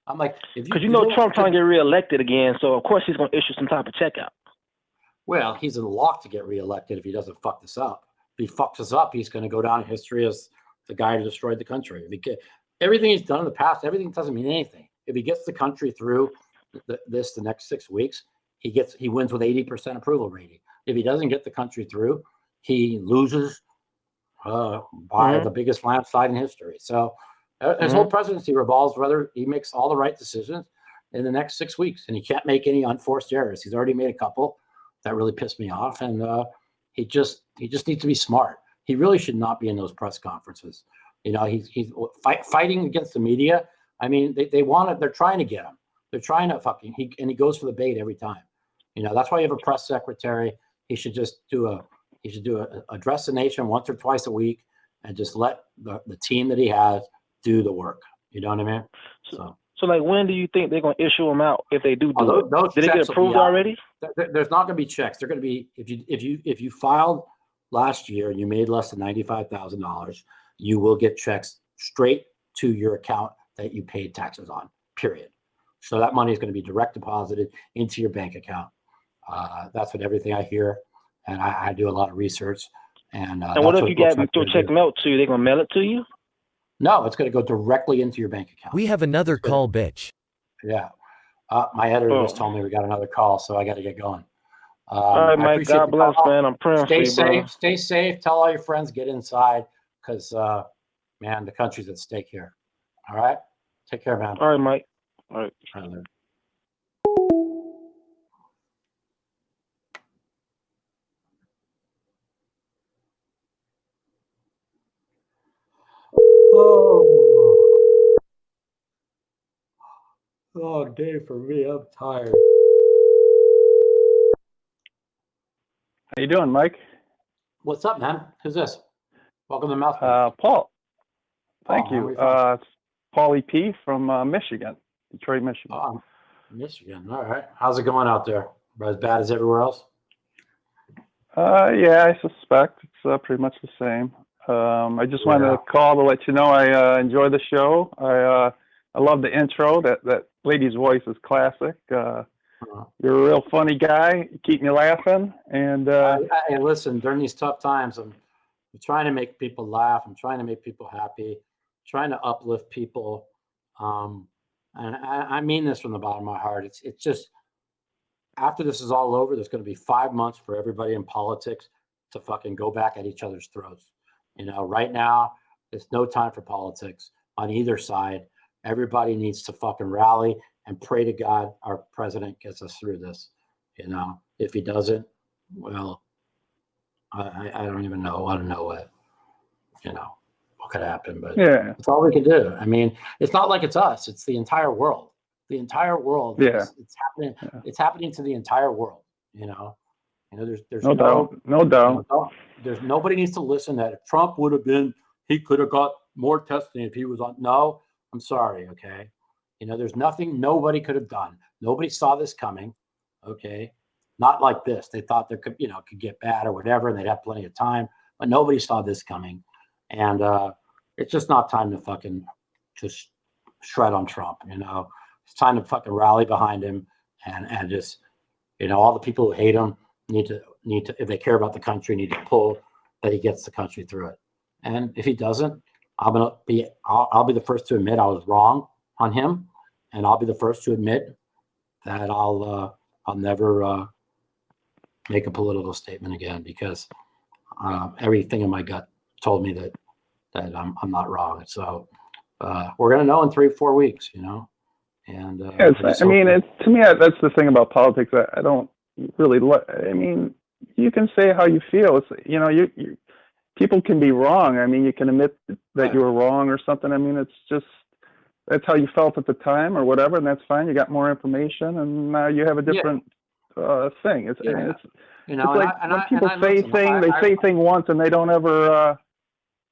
I'm like, because Trump trying to get reelected again, so of course he's going to issue some type of check out. Well, he's in luck to get reelected if he doesn't fuck this up. If he fucks this up, he's going to go down in history as the guy who destroyed the country. Everything he's done in the past, everything doesn't mean anything. If he gets the country through the next 6 weeks, he wins with 80% approval rating. If he doesn't get the country through, he loses by the biggest landslide in history. So his whole presidency revolves whether he makes all the right decisions in the next 6 weeks, and he can't make any unforced errors. He's already made a couple that really pissed me off, and he just needs to be smart. He really should not be in those press conferences. He's fighting against the media. I mean, they're trying to get him. They're trying to he goes for the bait every time. That's why you have a press secretary. He should just address the nation once or twice a week and just let the team that he has do the work. You know what I mean? So like, when do you think they're going to issue them out if they do it? Those Did they get approved already? There's not going to be checks. They're going to be if you filed last year and you made less than $95,000, you will get checks straight to your account that you paid taxes on. Period. So that money is going to be direct deposited into your bank account. That's what everything I hear, and I do a lot of research. And what if you get to a check mailed to you? They going to mail it to you? No, it's going to go directly into your bank account. We have another call, bitch. Yeah. My editor just told me we got another call, so I got to get going. All right, Mike. God bless, man. I'm praying for you, bro. Stay safe. Tell all your friends, get inside, because, man, the country's at stake here. All right? Take care, man. All right, Mike. All right. Oh, day for me. I'm tired. How you doing, Mike? What's up, man? Who's this? Welcome to Mouthpiece. Paul. Thank you. It's Paulie P. from Michigan, Detroit, Michigan. Oh, Michigan. All right. How's it going out there? As bad as everywhere else? Yeah, I suspect it's pretty much the same. I just wanted to call to let you know I enjoy the show. I love the intro. That lady's voice is classic. You're a real funny guy. You keep me laughing. And hey, listen, during these tough times, I'm trying to make people laugh. I'm trying to make people happy. Trying to uplift people. And I mean this from the bottom of my heart. It's just after this is all over, there's going to be 5 months for everybody in politics to fucking go back at each other's throats. Right now, it's no time for politics on either side. Everybody needs to fucking rally and pray to God our president gets us through this. If he doesn't, well, I don't even know. I don't know what could happen, but it's all we can do. I mean, it's not like it's us; it's the entire world. The entire world. Yeah, it's happening. Yeah. It's happening to the entire world. There's no doubt. There's nobody needs to listen that if Trump would have been, he could have got more testing if he was on. No, I'm sorry. Okay, there's nothing nobody could have done. Nobody saw this coming. Okay, not like this. They thought there could get bad or whatever, and they'd have plenty of time. But nobody saw this coming. And it's just not time to fucking just shred on Trump. It's time to fucking rally behind him and just, all the people who hate him need to, if they care about the country, need to pull that he gets the country through it. And if he doesn't, I'll be the first to admit I was wrong on him, and I'll be the first to admit that I'll never make a political statement again, because everything in my gut told me that I'm not wrong. So we're gonna know in 3-4 weeks, And to me, that's the thing about politics. I don't really. I mean, you can say how you feel. It's you people can be wrong. I mean, you can admit that you were wrong or something. I mean, it's just that's how you felt at the time or whatever, and that's fine. You got more information, and now you have a different thing. It's like when people say things, they say thing once, and they don't ever.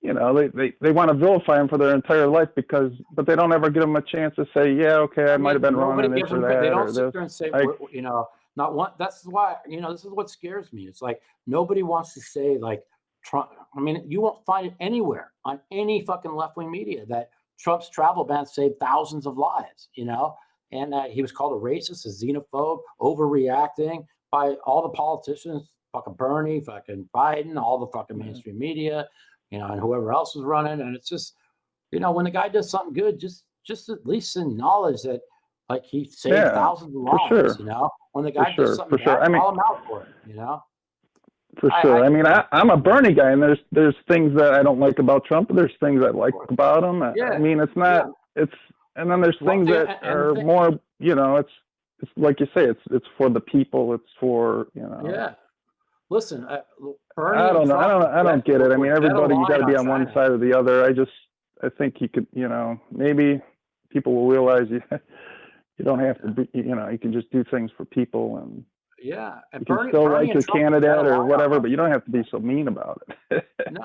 They want to vilify him for their entire life but they don't ever give them a chance to say, yeah, okay, I might have been wrong on this or that. They don't sit there and say, not one. That's why, this is what scares me. It's like nobody wants to say like Trump. I mean, you won't find it anywhere on any fucking left-wing media that Trump's travel ban saved thousands of lives, and he was called a racist, a xenophobe, overreacting by all the politicians, fucking Bernie, fucking Biden, all the fucking mainstream media. And whoever else is running. And it's just, when the guy does something good, just at least acknowledge that, like, he saved thousands of lives, sure. When the guy does something bad, call him out for it, For sure. I'm a Bernie guy, and there's things that I don't like about Trump, but there's things I like about him. I mean, it's not, and then there's things that are more, it's like you say, it's for the people, it's for, Yeah. Listen, Bernie I don't get it. I mean, everybody, you got to be on one side or the other. I think he could, maybe people will realize you don't have to be, you can just do things for people, and and you can still like your candidate or whatever, but you don't have to be so mean about it. No,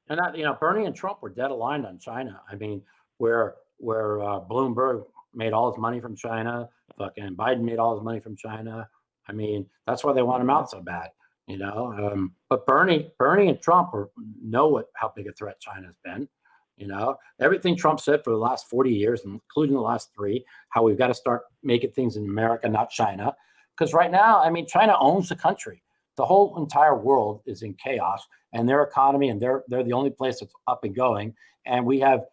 and Bernie and Trump were dead aligned on China. I mean, where Bloomberg made all his money from China, fucking Biden made all his money from China. I mean, that's why they want him out so bad. But Bernie and Trump know how big a threat China's been. Everything Trump said for the last 40 years, including the last 3, how we've got to start making things in America, not China. Because right now, I mean, China owns the country. The whole entire world is in chaos, and their economy, and they're the only place that's up and going. And we have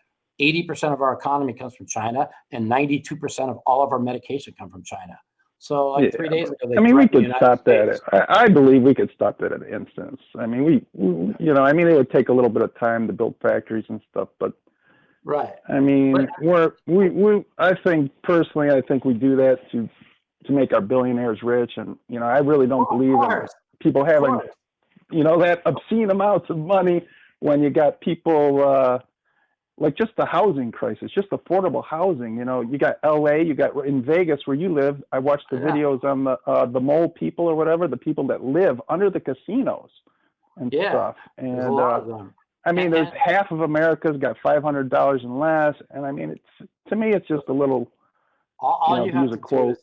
80% of our economy comes from China, and 92% of all of our medication come from China. So 3 days ago, we could stop that. I believe we could stop that at an instance. I mean, it would take a little bit of time to build factories and stuff, but right. I mean, I think personally, we do that to make our billionaires rich, and I really don't believe in people having, that obscene amounts of money when you got people. Like just the housing crisis, just affordable housing. You got LA, you got in Vegas where you live. I watched the videos on the mole people or whatever, the people that live under the casinos and stuff. And I mean, there's half of America's got $500 and less. And I mean, to me, it's just a little, to use a quote,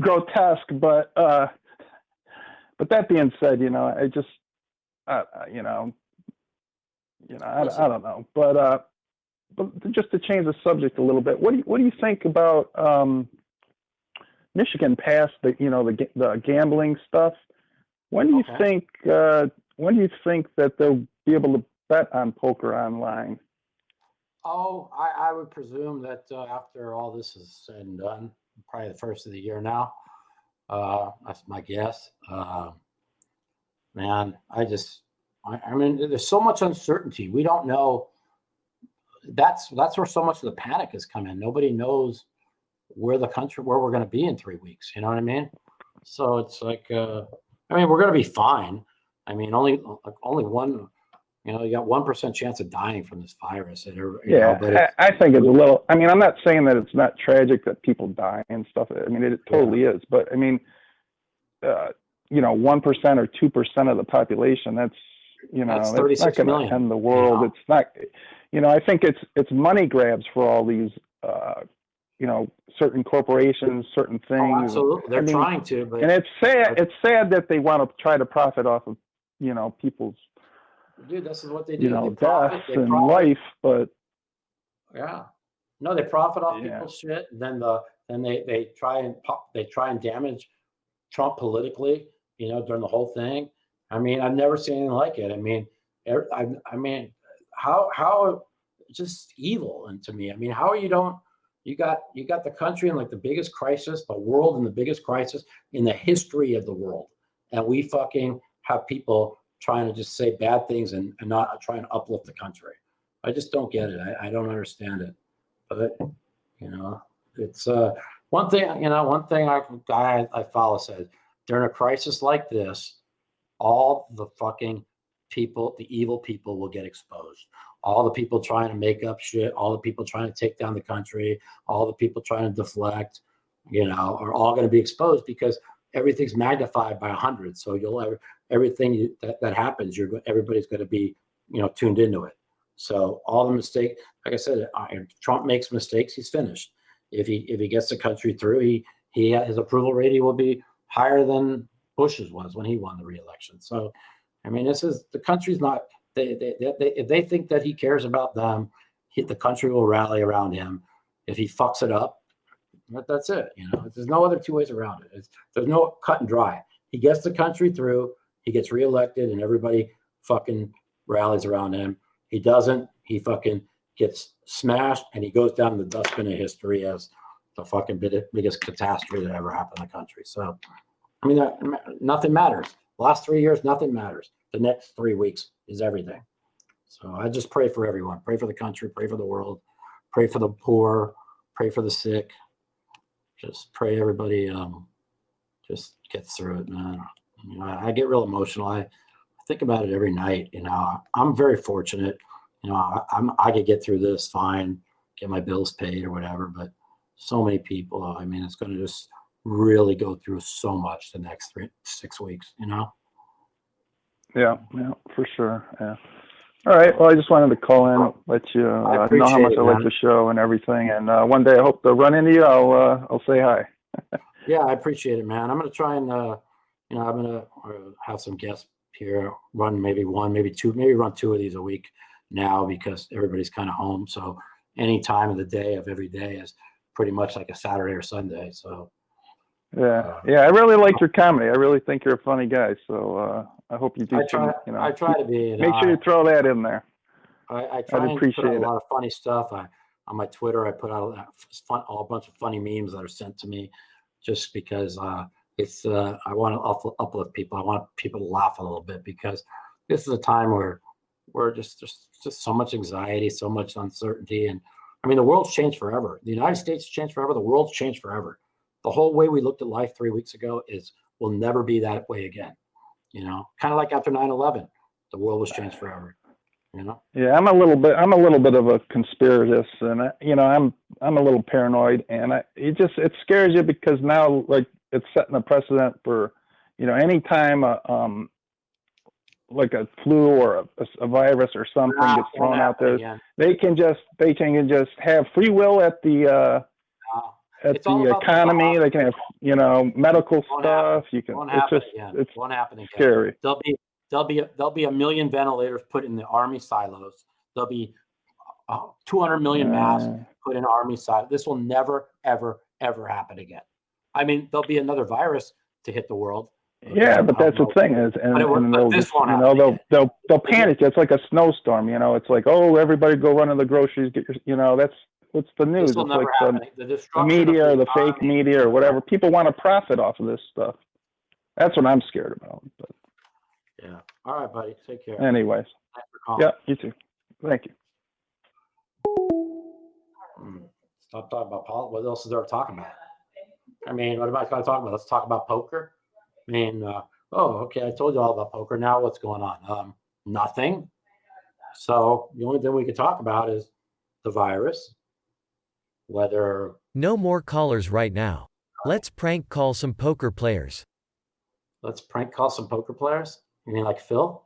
grotesque. But that being said, I just, I don't know. But just to change the subject a little bit, what do you think about Michigan passed the gambling stuff? When do you think that they'll be able to bet on poker online? Oh, I would presume that after all this is said and done, probably the first of the year now. That's my guess. man, I mean, there's so much uncertainty. We don't know. That's where so much of the panic has come in. Nobody knows where we're going to be in 3 weeks. You know what I mean? So it's like, I mean, we're going to be fine. I mean, only one, you got 1% chance of dying from this virus. I think it's a little. I mean, I'm not saying that it's not tragic that people die and stuff. I mean, it totally is. But I mean, 1% or 2% of the population. That's that's 36 not going million. to end the world. It's not. I think it's money grabs for all these. Certain corporations, certain things. Oh, absolutely, they're trying to. But, and it's sad. It's sad that they want to try to profit off of people's. Dude, this is what they do. They death and life, but yeah, no, they profit off people's shit. And then they try and damage Trump politically. During the whole thing. I mean, I've never seen anything like it. I mean, how just evil. And to me, I mean, how you got the country in like the biggest crisis, the world in the biggest crisis in the history of the world, and we fucking have people trying to just say bad things and not trying to uplift the country. I just don't get it. I don't understand it. But it's one thing. One thing I follow says during a crisis like this, all the fucking people, the evil people, will get exposed. All the people trying to make up shit, all the people trying to take down the country, all the people trying to deflect, are all going to be exposed because everything's magnified by 100. So everything that happens, everybody's going to be, tuned into it. So all the mistakes, like I said, Trump makes mistakes, he's finished. If he gets the country through, his approval rating will be higher than Bush's was when he won the re-election. So, I mean, the country's not. If they think that he cares about them, the country will rally around him. If he fucks it up, that's it. There's no other two ways around it. There's no cut and dry. He gets the country through, he gets reelected, and everybody fucking rallies around him. He doesn't. He fucking gets smashed, and he goes down in the dustbin of history as the fucking biggest catastrophe that ever happened in the country. So, I mean, nothing matters. The last 3 years, nothing matters. The next 3 weeks is everything. So I just pray for everyone. Pray for the country. Pray for the world. Pray for the poor. Pray for the sick. Just pray everybody just gets through it, man. I get real emotional. I think about it every night. I'm very fortunate. I could get through this fine, get my bills paid or whatever. But so many people. I mean, it's going to just really go through so much the next 6 weeks. Yeah, for sure. Yeah. All right. Well, I just wanted to call in, let you know how much I like the show and everything. And one day I hope to run into you. I'll say hi. Yeah, I appreciate it, man. I'm going to try and, I'm going to have some guests here, run maybe one, maybe two, maybe run 2 of these a week now because everybody's kind of home. So any time of the day of every day is pretty much like a Saturday or Sunday. So. Yeah. I really like your comedy. I really think you're a funny guy. So I hope you do. I try to be. Make sure you throw that in there. I try and put out a lot of funny stuff. On my Twitter, I put out a bunch of funny memes that are sent to me, just because it's. I want to uplift people. I want people to laugh a little bit because this is a time where we're just so much anxiety, so much uncertainty, and I mean the world's changed forever. The United States changed forever. The world's changed forever. The whole way we looked at life 3 weeks ago will never be that way again. Kind of like after 9/11, the world was changed forever. Yeah, I'm a little bit of a conspiracist, and I'm a little paranoid, and it scares you because now like it's setting a precedent for, any time like a flu or a virus or something gets thrown out there, they can just have free will at the economy. They can have medical stuff. You can. It's won't happen again. Scary. There'll be 1 million ventilators put in the army silos. There'll be 200 million masks put in army silos. This will never, ever, ever happen again. I mean, there'll be another virus to hit the world. Yeah, but that's the thing is, and they'll panic. It's like a snowstorm. It's like, oh, everybody go run to the groceries. Get your, that's what's the news. It's like the media or the fake media or whatever. People want to profit off of this stuff. That's what I'm scared about. But. Yeah, All right, buddy. Take care. Anyways. Thanks for calling. Yeah, you too. Thank you. Stop talking about politics. What else is there to talk about? I mean, what am I going to talk about? Let's talk about poker. I mean, okay, I told you all about poker. Now what's going on? Nothing. So the only thing we can talk about is the virus, whether... No more callers right now. Let's prank call some poker players. Let's prank call some poker players? You mean like Phil?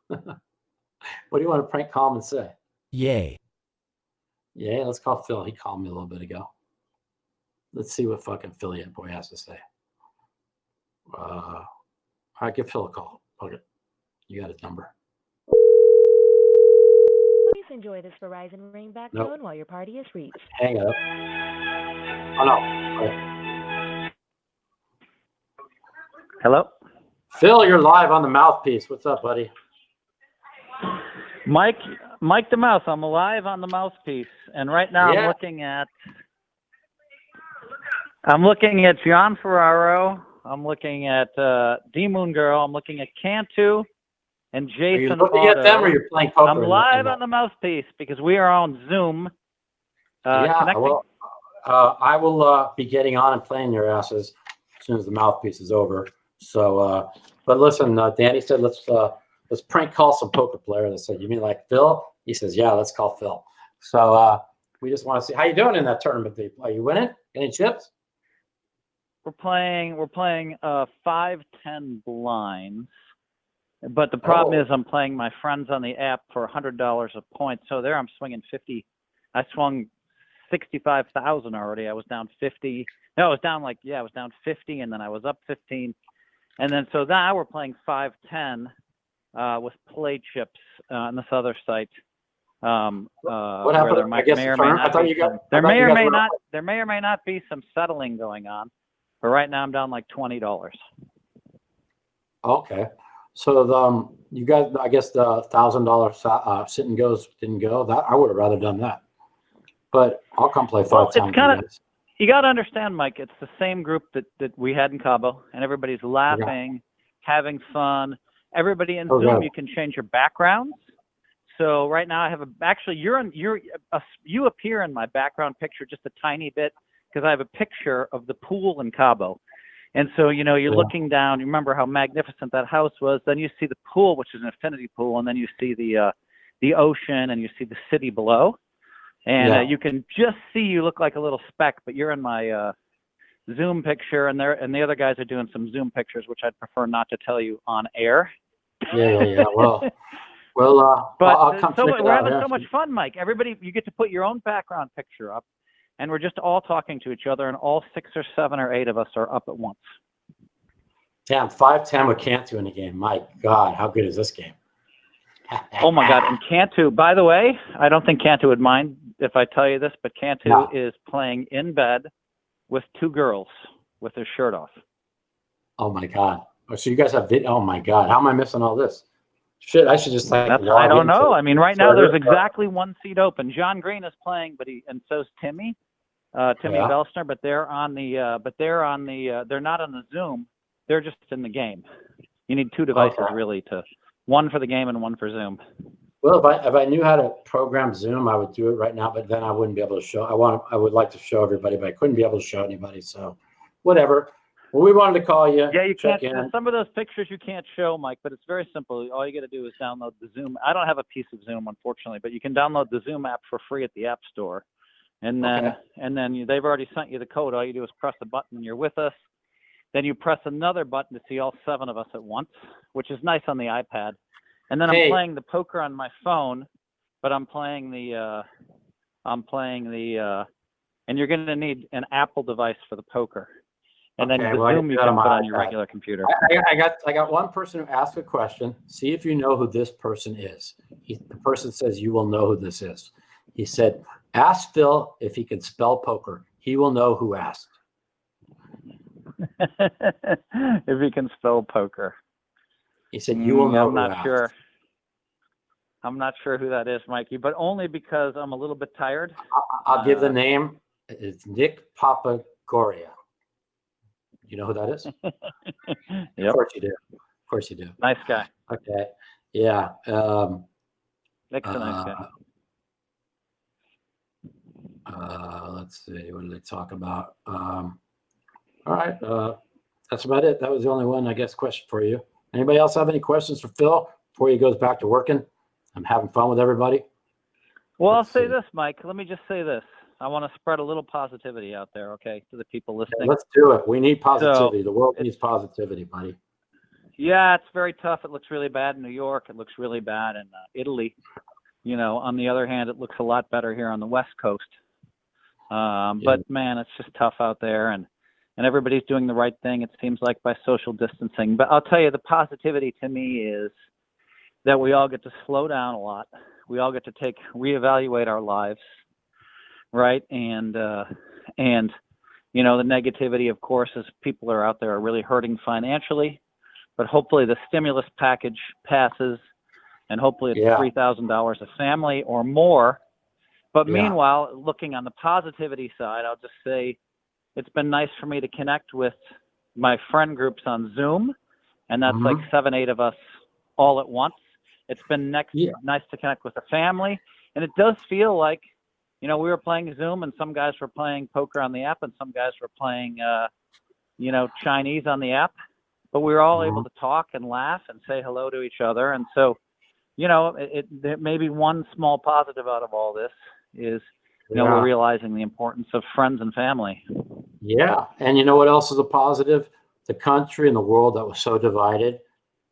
What do you want to prank call him and say? Yay. Yeah, let's call Phil. He called me a little bit ago. Let's see what fucking Philly boy has to say. All right, give Phil a call. Okay. You got his number. Please enjoy this Verizon ringback tone while your party is reached. Hang up. Oh, no. Okay. Hello? Phil, you're live on the Mouthpiece. What's up, buddy? Mike the Mouse. I'm live on the Mouthpiece, and right now I'm looking at John Ferraro. I'm looking at D Moon Girl. I'm looking at Cantu and Jason. Are you looking at them, or you're playing poker? I'm live on the Mouthpiece because we are on Zoom. Connecting. Well, I will be getting on and playing your asses as soon as the Mouthpiece is over. So, but listen, Danny said let's prank call some poker players. I said, you mean like Phil? He says, yeah, let's call Phil. So we just want to see how you doing in that tournament. Are you winning? Any chips? We're playing 5-10 blinds, but the problem is I'm playing my friends on the app for $100 a point. So there I'm swinging 50. I swung 65,000 already. I was down 50. No, I was down 50, and then I was up 15, and then so now we're playing 5-10. With play chips on this other site. What happened? There may or may not be some settling going on, but right now I'm down like $20. Okay, so you guys, I guess the $1,000 sit and goes didn't go. That I would have rather done that, but I'll come play 5-10. You got to understand, Mike. It's the same group that we had in Cabo, and everybody's laughing, having fun. Everybody in Zoom, you can change your backgrounds. So right now I have you appear in my background picture just a tiny bit because I have a picture of the pool in Cabo. And so, you're looking down, you remember how magnificent that house was. Then you see the pool, which is an infinity pool. And then you see the ocean and you see the city below. And you can just see, you look like a little speck, but you're in my, Zoom picture, and the other guys are doing some Zoom pictures, which I'd prefer not to tell you on air. Yeah. Well, but I'll come we're having so much fun, Mike. Everybody, you get to put your own background picture up, and we're just all talking to each other, and all 6 or 7 or 8 of us are up at once. Damn, 5-10 with Cantu in the game. My God, how good is this game? Oh my God! And Cantu, by the way, I don't think Cantu would mind if I tell you this, but Cantu is playing in bed with 2 girls with their shirt off. Oh my God! So you guys have video? Oh my God! How am I missing all this? Shit! I should just I don't know. I mean, right now there's exactly 1 seat open. John Green is playing, and so's Timmy Belstner, but they're on the. They're not on the Zoom. They're just in the game. You need 2 devices really one for the game and one for Zoom. Well, if I knew how to program Zoom, I would do it right now. But then I wouldn't be able to show. I would like to show everybody, but I couldn't be able to show anybody. So, whatever. Well, we wanted to call you. Yeah, you can't. Some of those pictures you can't show, Mike. But it's very simple. All you got to do is download the Zoom. I don't have a piece of Zoom, unfortunately, but you can download the Zoom app for free at the App Store. And then they've already sent you the code. All you do is press the button, and you're with us. Then you press another button to see all 7 of us at once, which is nice on the iPad. And then I'm playing the poker on my phone, but I'm playing the, and you're going to need an Apple device for the poker. And then the Zoom you can put on your regular computer. I got one person who asked a question. See if you know who this person is. The person says you will know who this is. He said, ask Phil if he can spell poker. He will know who asked. If he can spell poker. He said, you will know. I'm not sure. I'm not sure who that is, Mikey, but only because I'm a little bit tired. I'll give the name. It's Nick Papagoria. You know who that is? Yep. Of course you do. Of course you do. Nice guy. Okay. Yeah. Nick's a nice guy. Let's see. What did they talk about? All right. That's about it. That was the only one, I guess, question for you. Anybody else have any questions for Phil before he goes back to working? I'm having fun with everybody. Well, I'll say this, Mike. Let me just say this. I want to spread a little positivity out there, okay, to the people listening. Yeah, let's do it. We need positivity. The world needs positivity, buddy. Yeah, it's very tough. It looks really bad in New York. It looks really bad in Italy. On the other hand, it looks a lot better here on the West Coast. But, man, it's just tough out there, and everybody's doing the right thing, it seems like, by social distancing. But I'll tell you, the positivity to me is that we all get to slow down a lot. We all get to reevaluate our lives, right? And the negativity, of course, is people are out there are really hurting financially. But hopefully the stimulus package passes, and hopefully it's $3,000 a family or more. But meanwhile, looking on the positivity side, I'll just say it's been nice for me to connect with my friend groups on Zoom, and that's like 7-8 of us all at once. It's been nice to connect with the family, and it does feel like, we were playing Zoom, and some guys were playing poker on the app, and some guys were playing, Chinese on the app. But we were all able to talk and laugh and say hello to each other. And so, there may be one small positive out of all this is, we're realizing the importance of friends and family. Yeah. And you know what else is a positive? The country and the world that was so divided,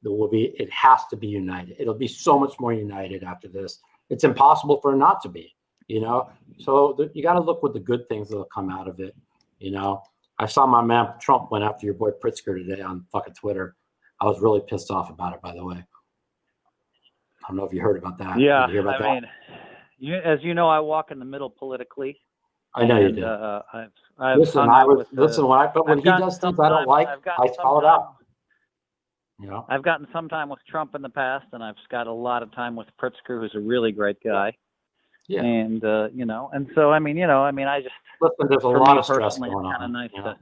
it has to be united. It'll be so much more united after this. It's impossible for it not to be, So you got to look with the good things that'll come out of it, I saw my man Trump went after your boy Pritzker today on fucking Twitter. I was really pissed off about it, by the way. I don't know if you heard about that. Yeah, Did you hear about that? As you know, I walk in the middle polilically. I know you do. When he does things I don't like, I call it out. I've gotten some time with Trump in the past, and I've got a lot of time with Pritzker, who's a really great guy. Yeah. And and so I just listen. There's a lot of stress going on. Kind of nice to.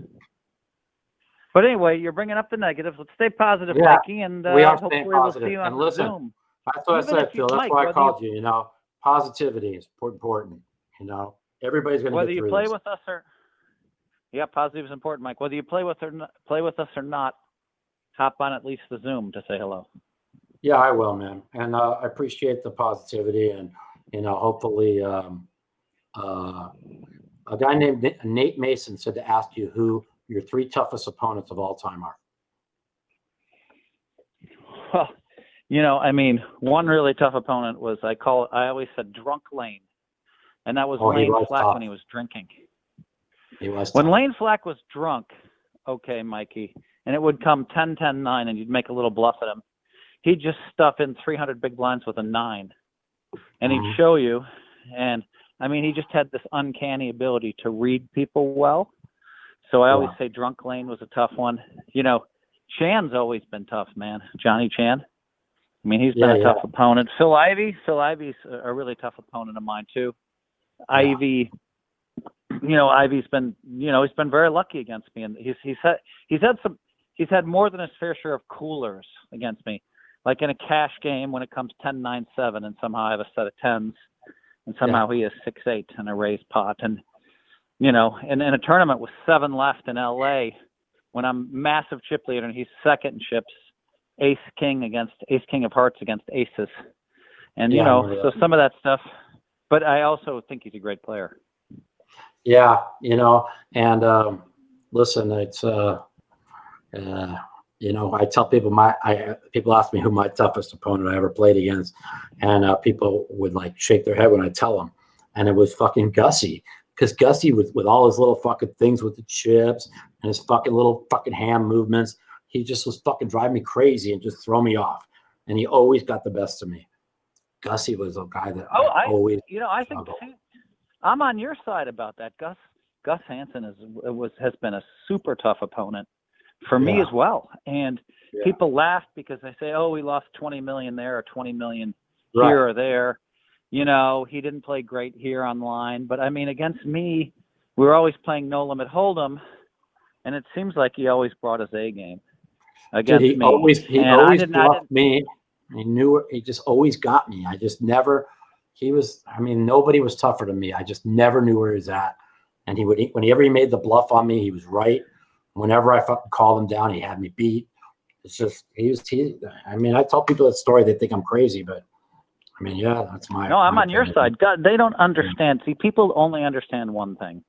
But anyway, you're bringing up the negatives. Let's stay positive, Mikey, and we are hopefully staying positive. We'll see you on listen, Zoom. That's what I said, Phil. That's why I called you. Positivity is important. Everybody's going to whether get you through play this. with us or positive is important, Mike. Whether you play with us or not, hop on at least the Zoom to say hello. Yeah, I will, man, and I appreciate the positivity and. Hopefully, a guy named Nate Mason said to ask you who your 3 toughest opponents of all time are. Well, one really tough opponent was I always said Drunk Lane, and that was Lane Flack when he was drinking. He was when tough. Lane Flack was drunk. Okay, Mikey, and it would come 10-10-9, and you'd make a little bluff at him. He'd just stuff in 300 big blinds with a 9. And he'd show you, and he just had this uncanny ability to read people well. So I always say Drunk Lane was a tough one. Chan's always been tough, man. Johnny Chan. He's been a tough opponent. Phil Ivy's a really tough opponent of mine too. Ivy, Ivy's been, he's been very lucky against me, and he's had more than his fair share of coolers against me. Like in a cash game when it comes 10-9-7, and somehow I have a set of 10s, and somehow he has 6-8 and a raised pot. And, and in a tournament with 7 left in LA, when I'm massive chip leader and he's second in chips, ace king of hearts against aces. And, so some of that stuff. But I also think he's a great player. Yeah, and listen, it's, I tell people people ask me who my toughest opponent I ever played against, and people would like shake their head when I tell them, and it was fucking Gussie, because Gussie with all his little fucking things with the chips and his fucking little fucking hand movements, he just was fucking driving me crazy and just throw me off, and he always got the best of me. Gussie was a guy that I always. I think I'm on your side about that. Gus Hansen has been a super tough opponent. For me as well. And people laugh because they say, oh, we lost 20 million there or 20 million here or there. He didn't play great here online. But, against me, we were always playing no limit hold'em. and it seems like he always brought his A game Dude, against he me. always And I didn't bluffed me. He knew it. He just always got me. I just never. Nobody was tougher than me. I just never knew where he was at. And whenever he made the bluff on me, he was right. Whenever I fucking called him down, he had me beat. It's just I tell people that story, they think I'm crazy, but yeah, that's my. No, I'm my on your opinion. side. God, they don't understand. See, people only understand one thing.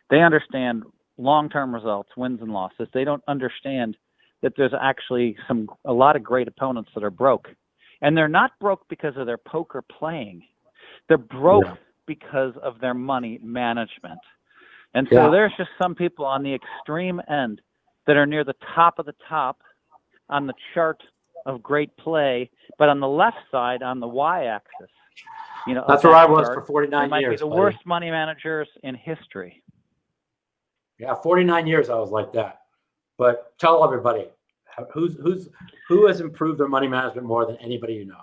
They understand long-term results, wins and losses. They don't understand that there's actually a lot of great opponents that are broke, and they're not broke because of their poker playing. They're broke because of their money management. And so there's just some people on the extreme end that are near the top of the top on the chart of great play, but on the left side, on the y-axis, that's where I was for 49 they might years. be the worst money managers in history. Yeah, 49 years I was like that. But tell everybody, who has improved their money management more than anybody you know?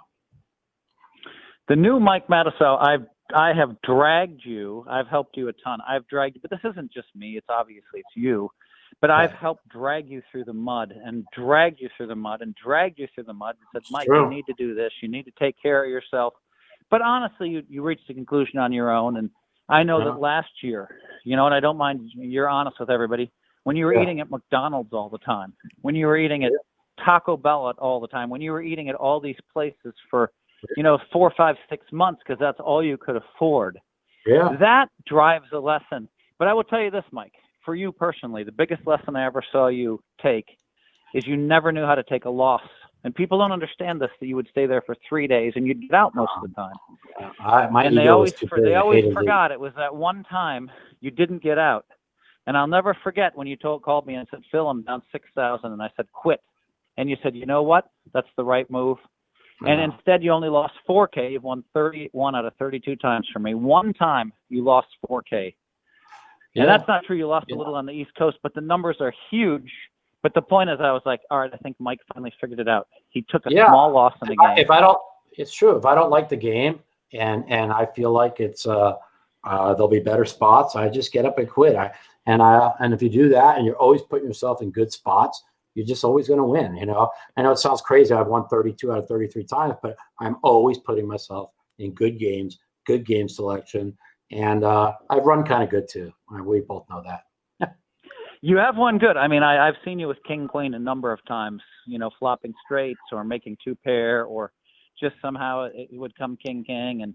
The new Mike Matusow, I have dragged you. I've helped you a ton. I've dragged you, but this isn't just me. It's obviously you. But I've helped drag you through the mud and dragged you through the mud and dragged you through the mud and said, Mike, you need to do this. You need to take care of yourself. But honestly, you reached a conclusion on your own. And I know that last year, and I don't mind, you're honest with everybody, when you were eating at McDonald's all the time, when you were eating at Taco Bell all the time, when you were eating at all these places for 4, 5, 6 months because that's all you could afford. Yeah. That drives a lesson. But I will tell you this, Mike, for you personally, the biggest lesson I ever saw you take is you never knew how to take a loss. And people don't understand this, that you would stay there for 3 days and you'd get out most of the time. My and they ego always, was too big. they I always hated forgot it was that one time you didn't get out. And I'll never forget when you called me and said, Phil, I'm down 6,000. And I said, quit. And you said, you know what? That's the right move. And instead, you only lost 4K. You've won 31 out of 32 times for me. One time, you lost 4K. Yeah. And that's not true. You lost a little on the East Coast, but the numbers are huge. But the point is, I was like, all right, I think Mike finally figured it out. He took a small loss in the game. It's true. If I don't like the game and I feel like it's there'll be better spots, I just get up and quit. And if you do that and you're always putting yourself in good spots, you're just always going to win. I know it sounds crazy. I've won 32 out of 33 times, but I'm always putting myself in good games, good game selection. And I've run kind of good too. We both know that. You have one good. I've seen you with King Queen a number of times, flopping straights or making 2 pair, or just somehow it would come King King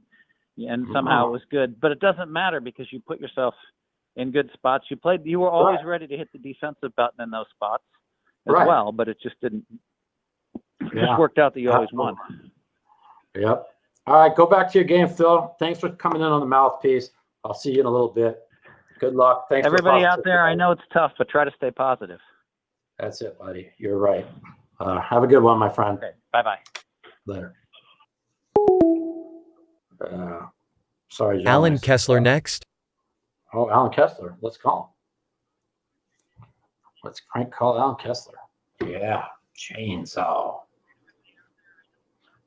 and somehow it was good. But it doesn't matter because you put yourself in good spots. You were always ready to hit the defensive button in those spots as well, but it just didn't. It just worked out that you always won. Yep. All right, go back to your game, Phil. Thanks for coming in on the Mouthpiece. I'll see you in a little bit. Good luck. Thanks. Everybody out there, I know it's tough, but try to stay positive. That's it, buddy. You're right. Have a good one, my friend. Okay. Bye-bye. Later. Sorry, John. Alan Kessler next. Oh, Alan Kessler. Let's call him. Let's call Alan Kessler. Yeah. Chainsaw.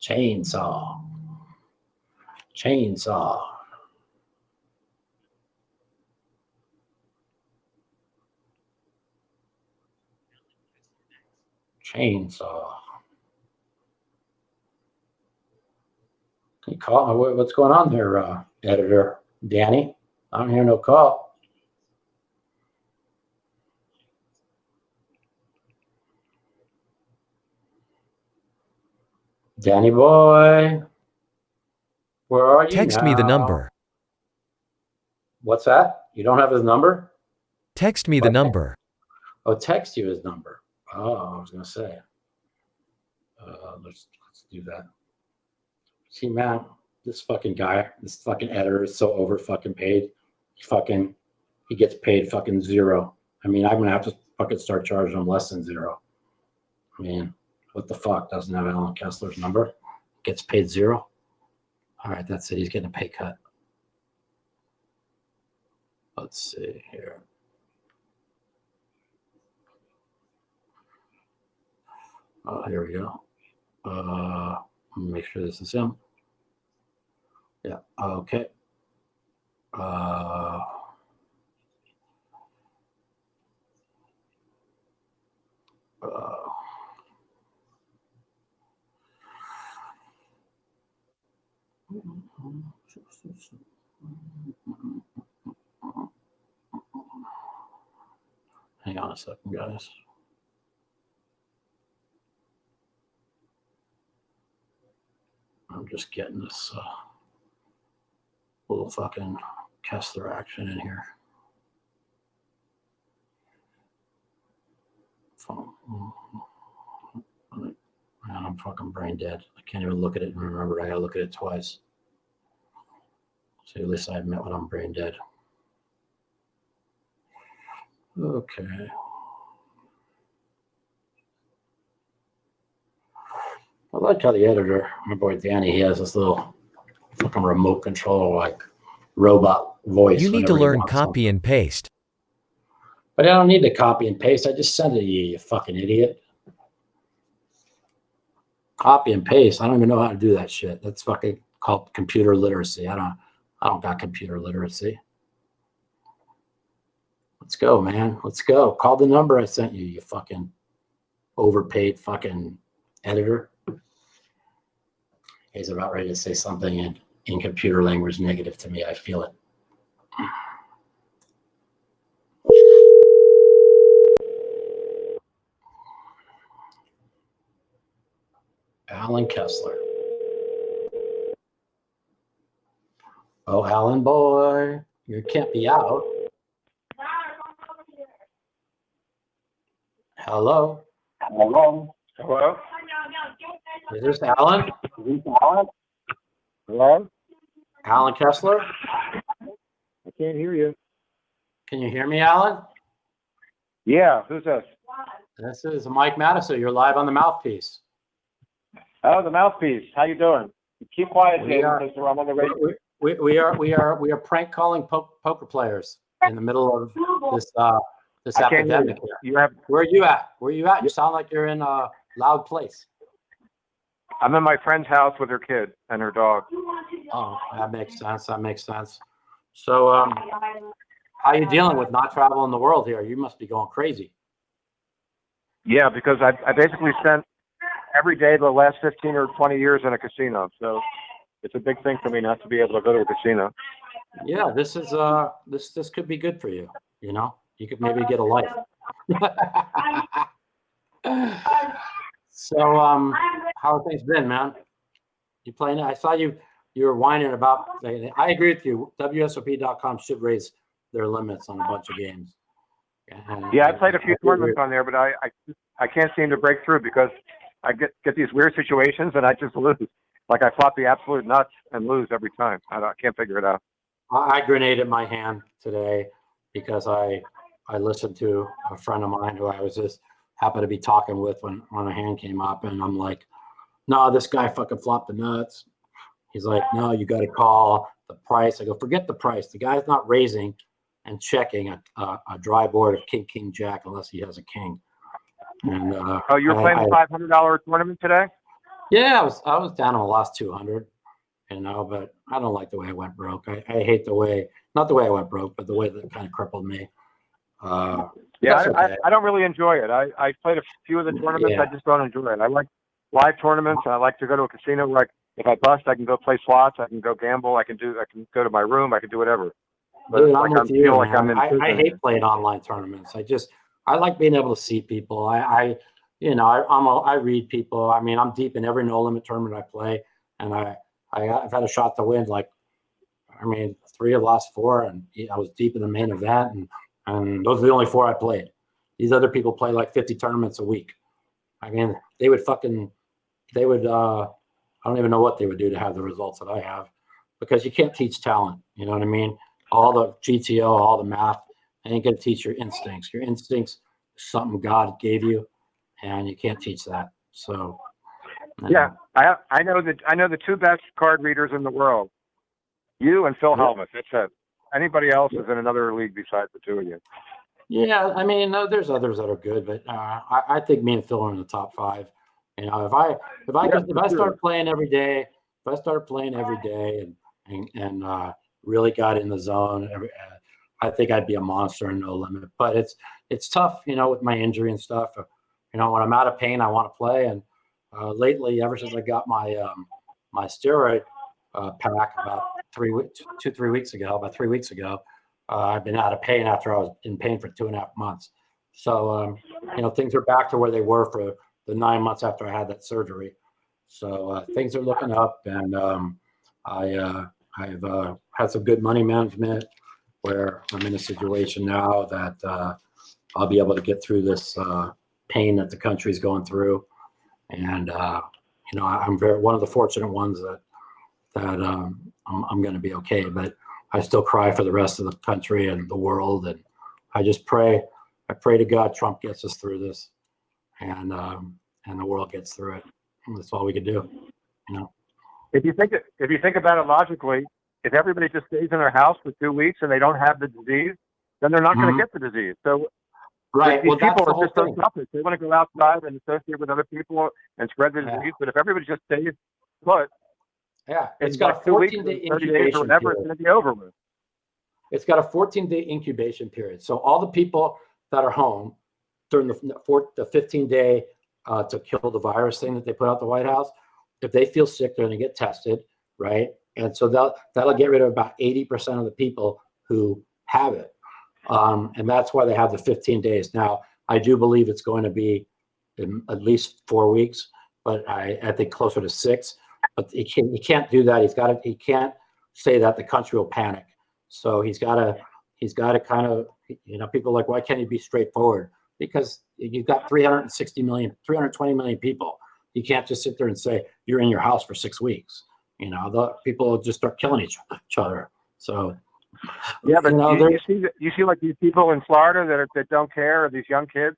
Chainsaw. Chainsaw. Chainsaw. Can you call? What's going on there, editor Danny? I don't hear no call. Danny boy, where are you Text now? me the number. What's that? You don't have his number? Text me the number. Oh, text you his number. Oh, I was gonna say. Let's do that. See, man, this fucking guy, this fucking editor is so over fucking paid. He gets paid fucking zero. I'm gonna have to fucking start charging him less than zero. What the fuck? Doesn't have Alan Kessler's number? Gets paid zero. All right, that's it. He's getting a pay cut. Let's see here. Here we go. Let me make sure this is him. Yeah. Okay. Hang on a second, guys. I'm just getting this little fucking Kessler action in here. Man, I'm fucking brain dead. I can't even look at it and remember. I gotta look at it twice. So at least I admit when I'm brain dead. Okay. I like how the editor, my boy Danny, he has this little fucking remote control, like robot voice. You need to learn copy and paste. But I don't need to copy and paste. I just send it to you, you fucking idiot. Copy and paste. I don't even know how to do that shit. That's fucking called computer literacy. I don't got computer literacy. Let's go, man. Let's go. Call the number I sent you, you fucking overpaid fucking editor. He's about ready to say something in computer language negative to me. I feel it. Alan Kessler. Oh, Alan boy, you can't be out. Hello. Hello. Hello. Is this Alan? Is this Alan? Hello. Alan Kessler. I can't hear you. Can you hear me, Alan? Yeah. Who's this? This is Mike Matusow. You're live on the Mouthpiece. Oh, the Mouthpiece. How you doing? Keep quiet, We James, are- because I'm on the radio. We are prank calling poker players in the middle of this I can't hear epidemic you. here. You have. Where are you at? Where are you at? You sound like you're in a loud place. I'm in my friend's house with her kid and her dog. Oh, that makes sense. That makes sense. So, how are you dealing with not traveling the world here? You must be going crazy. Yeah, because I basically spent every day the last 15 or 20 years in a casino. So it's a big thing for me not to be able to go to a casino. Yeah, this is this could be good for you. You know, you could maybe get a life. So, how have things been, man? You playing? I saw you were whining about. I agree with you. WSOP.com should raise their limits on a bunch of games. And, Yeah, I played a few tournaments on there, but I can't seem to break through because I get these weird situations and I just lose. Like I flop the absolute nuts and lose every time. I can't figure it out. I grenaded my hand today because I listened to a friend of mine who I was just happened to be talking with when a hand came up, and I'm like, no, this guy fucking flopped the nuts. He's like, no, you got to call the price. I go, forget the price. The guy's not raising and checking a dry board of king, king, jack unless he has a king. And oh, you were playing the $500 tournament today? Yeah, I was down on the last 200, you know, but I don't like the way I went broke. I hate the way, not the way I went broke, but the way that kind of crippled me. Yeah, okay. I don't really enjoy it. I played a few of the tournaments. Yeah. I just don't enjoy it. I like live tournaments, and I like to go to a casino where if I bust, I can go play slots. I can go gamble. I can go to my room. I can do whatever. But Dude, like I'm with you, like I'm in I prison. hate playing online tournaments. I like being able to see people. I read people. I mean, I'm deep in every no limit tournament I play, and I've had a shot to win. Like, I mean, 3 of the last 4, and I was deep in the main event, and those are the only 4 I played. These other people play like 50 tournaments a week. I mean, I don't even know what they would do to have the results that I have, because you can't teach talent. You know what I mean? All the GTO, all the math, I ain't gonna teach your instincts. Your instincts is something God gave you, and you can't teach that. So, yeah, I know the 2 best card readers in the world, you and Phil Hellmuth. That's it. Anybody else is in another league besides the 2 of you. Yeah, I mean, there's others that are good, but I think me and Phil are in the top 5. You know, if I start playing every day, and really got in the zone, I think I'd be a monster in no limit. But it's tough, you know, with my injury and stuff. You know, when I'm out of pain, I want to play. And lately, ever since I got my my steroid pack about 3 weeks ago. About 3 weeks ago, I've been out of pain after I was in pain for 2.5 months. So things are back to where they were for the 9 months after I had that surgery. So things are looking up, and I've had some good money management where I'm in a situation now that I'll be able to get through this pain that the country's going through. And, I'm one of the fortunate ones that I'm going to be okay, but I still cry for the rest of the country and the world. And I pray to God Trump gets us through this, and the world gets through it. And that's all we can do. If you think about it logically, if everybody just stays in their house for 2 weeks and they don't have the disease, then they're not going to get the disease. So right, these well, that's people the are whole just so thing. selfish. They want to go outside and associate with other people and spread the disease. But if everybody just stays put, it's in got like a 14-day 30 days or incubation whatever, period. it's going to be over with. It's got a 14-day incubation period. So all the people that are home during the 15-day to kill the virus thing that they put out the White House, if they feel sick, they're going to get tested, right? And so that'll get rid of about 80% of the people who have it. And that's why they have the 15 days. Now, I do believe it's going to be in at least 4 weeks, but I think closer to 6. But he can't do that. He can't say that the country will panic. So he's got to kind of, people are like, why can't he be straightforward? Because you've got 320 million people. You can't just sit there and say you're in your house for 6 weeks. The people will just start killing each other. So yeah, but you see like these people in Florida that don't care, these young kids,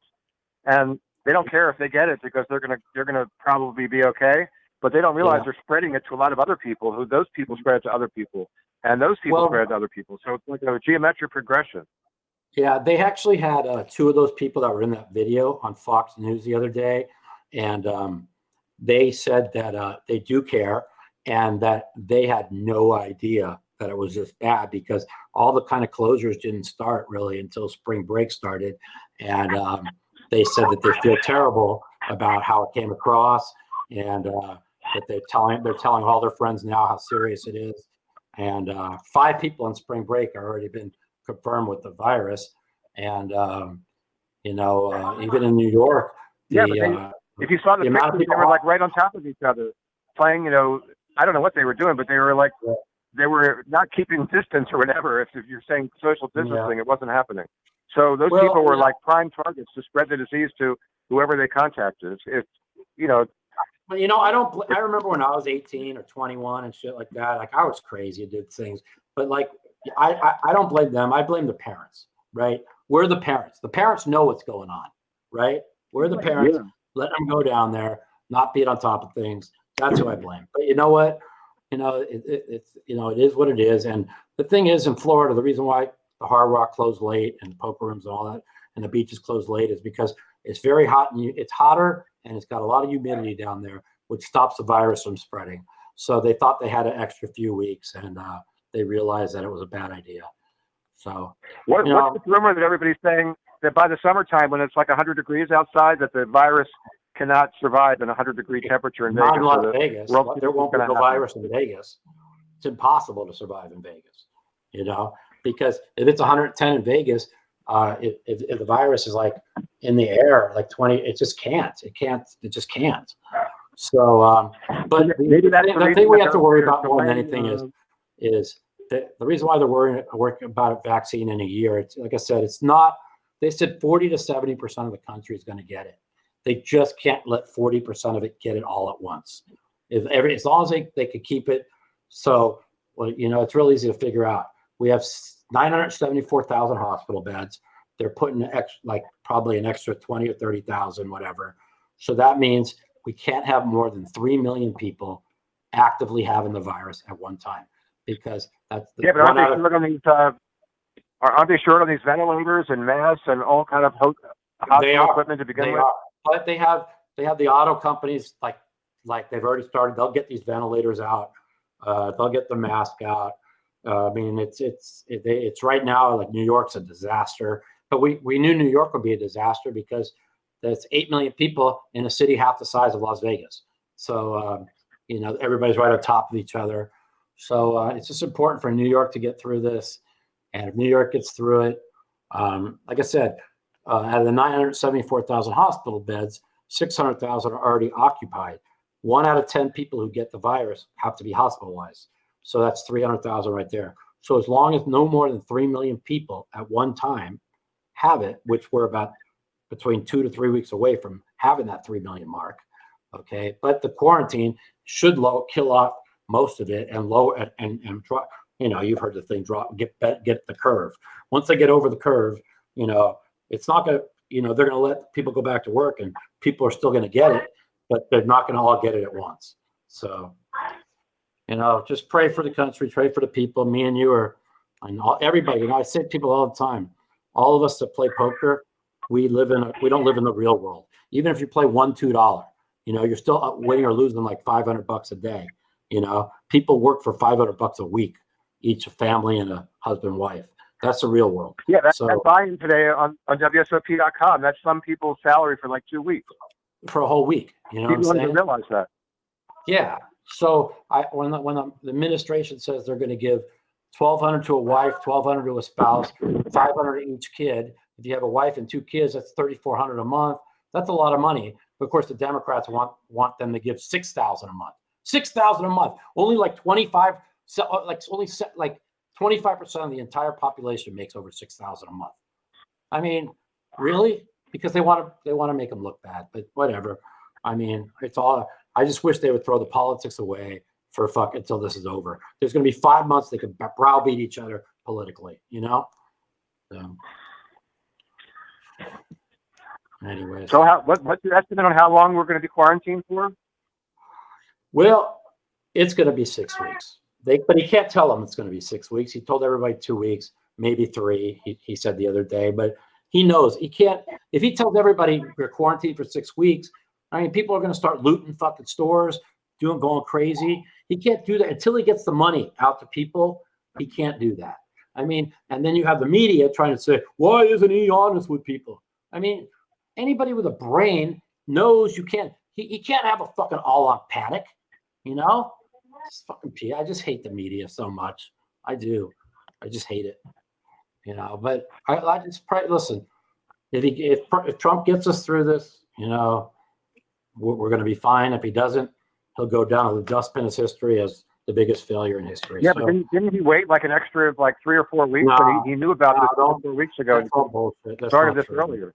and they don't care if they get it because they're gonna probably be okay. But they don't realize they're spreading it to a lot of other people. Who those people spread it to other people, and those people spread it to other people. So it's like a geometric progression. Yeah, they actually had 2 of those people that were in that video on Fox News the other day, and they said that they do care and that they had no idea that it was this bad because all the kind of closures didn't start really until spring break started, and they said that they feel terrible about how it came across, and that they're telling all their friends now how serious it is, and 5 people on spring break have already been confirmed with the virus, and even in New York, if you saw the amount of pictures, people they were like right on top of each other, playing. I don't know what they were doing, but they were like they were not keeping distance or whatever. If you're saying social distancing, it wasn't happening. So those people were like prime targets to spread the disease to whoever they contacted. But I remember when I was 18 or 21 and shit like that. Like I was crazy and did things, but like I don't blame them. I blame the parents, right? We're the parents. The parents know what's going on, right? We're the parents. Yeah. Let them go down there, not being on top of things. That's who I blame. But you know what? It is what it is. And the thing is, in Florida, the reason why the Hard Rock closed late and the poker rooms and all that, and the beaches closed late is because it's very hot and it's hotter and it's got a lot of humidity down there, which stops the virus from spreading. So they thought they had an extra few weeks, and they realized that it was a bad idea. So what's the rumor that everybody's saying that by the summertime, when it's like 100 degrees outside, that the virus cannot survive in 100-degree temperature in Vegas? Not in Las Vegas. There won't be no virus in Vegas. It's impossible to survive in Vegas, because if it's 110 in Vegas, if the virus is like in the air, like 20, it just can't. It just can't. So, but the thing we have to worry about more than anything is the reason why they're worrying about a vaccine in a year. It's like I said, it's not. They said 40 to 70% of the country is going to get it. They just can't let 40% of it get it all at once. As long as they could keep it. So, it's real easy to figure out. We have 974,000 hospital beds. They're putting probably an extra 20 or 30,000, whatever. So that means we can't have more than 3 million people actively having the virus at one time, because that's the but aren't they short on these ventilators and masks and all kind of hospital equipment to begin with? But they have the auto companies like they've already started. They'll get these ventilators out. They'll get the mask out. I mean, it's right now like New York's a disaster. But we knew New York would be a disaster because there's 8 million people in a city half the size of Las Vegas. So everybody's right on top of each other. So it's just important for New York to get through this. And if New York gets through it, like I said, out of the 974,000 hospital beds, 600,000 are already occupied. 1 out of 10 people who get the virus have to be hospitalized. So that's 300,000 right there. So as long as no more than 3 million people at one time have it, which we're about between 2 to 3 weeks away from having that 3 million mark, okay? But the quarantine should kill off most of it and lower and drop. You know, you've heard the thing drop, get the curve. Once they get over the curve, you know, it's not going to, you know, they're going to let people go back to work and people are still going to get it, but they're not going to all get it at once. So, you know, just pray for the country, pray for the people. Me and you are, and everybody, you know, I say to people all the time, all of us that play poker, we don't live in the real world. Even if you play $1, $2, you know, you're still winning or losing like $500 a day. You know, people work for $500 a week, each a family and a husband, wife. That's the real world. Yeah, that's buying today on WSOP.com. That's some people's salary for like 2 weeks. For a whole week. You know people what I'm saying? Don't realize that. Yeah. So when the administration says they're going to give $1,200 to a wife, $1,200 to a spouse, $500 to each kid. If you have a wife and 2 kids, that's $3,400 a month. That's a lot of money. But of course, the Democrats want them to give $6,000 a month. $6,000 a month. Only like 25 of the entire population makes over $6,000 a month. I mean, really? Because they want to make them look bad. But whatever. I mean, it's all. I just wish they would throw the politics away for until this is over. There's going to be 5 months they could browbeat each other politically. You know. So, anyways. So what's your estimate on how long we're going to be quarantined for? Well, it's going to be 6 weeks. But he can't tell them it's going to be 6 weeks. He told everybody 2 weeks, maybe 3. He said the other day, but he knows he can't. If he tells everybody we're quarantined for 6 weeks, I mean, people are going to start looting fucking stores, going crazy. He can't do that until he gets the money out to people. He can't do that. I mean, and then you have the media trying to say, why isn't he honest with people? I mean, anybody with a brain knows you can't. He can't have a fucking all-out panic, you know. I just hate the media so much. I do. I just hate it. You know, but I just pray. Listen, if Trump gets us through this, you know, we're going to be fine. If he doesn't, he'll go down to the dustbin of history as the biggest failure in history. Yeah, so, but didn't he wait like an extra 3 or 4 weeks? No, he knew about this 4 weeks ago. That's all bullshit. That's started this earlier.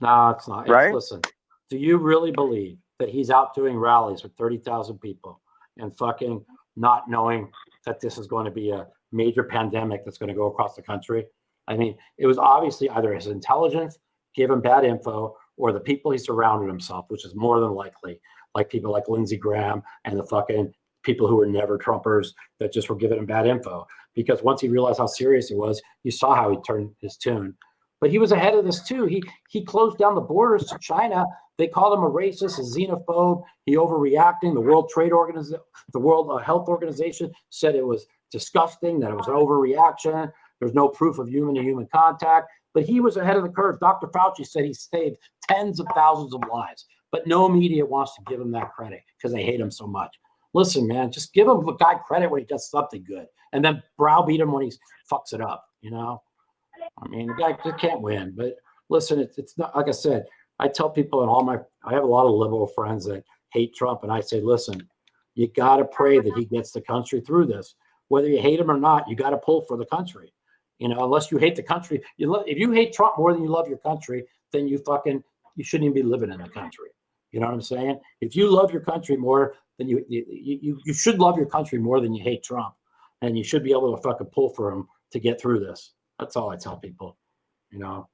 No, it's not. Right? Listen, do you really believe that he's out doing rallies with 30,000 people and fucking not knowing that this is going to be a major pandemic that's going to go across the country? I mean, it was obviously either his intelligence gave him bad info or the people he surrounded himself, which is more than likely, like people like Lindsey Graham and the fucking people who were never Trumpers that just were giving him bad info. Because once he realized how serious it was, you saw how he turned his tune. But he was ahead of this too. He closed down the borders to China. They called him a racist, a xenophobe. He overreacting. The World Trade Organization, the World Health Organization said it was disgusting, that it was an overreaction. There's no proof of human-to-human contact. But he was ahead of the curve. Dr. Fauci said he saved tens of thousands of lives. But no media wants to give him that credit because they hate him so much. Listen, man, just give him the guy credit when he does something good, and then browbeat him when he fucks it up. You know, I mean, the guy just can't win. But listen, it's not like I said. I tell people and I have a lot of liberal friends that hate Trump, and I say, listen, you got to pray that he gets the country through this. Whether you hate him or not, you got to pull for the country. You know, unless you hate the country, if you hate Trump more than you love your country, then you shouldn't even be living in the country. You know what I'm saying? If you love your country more than you should love your country more than you hate Trump, and you should be able to fucking pull for him to get through this. That's all I tell people. You know.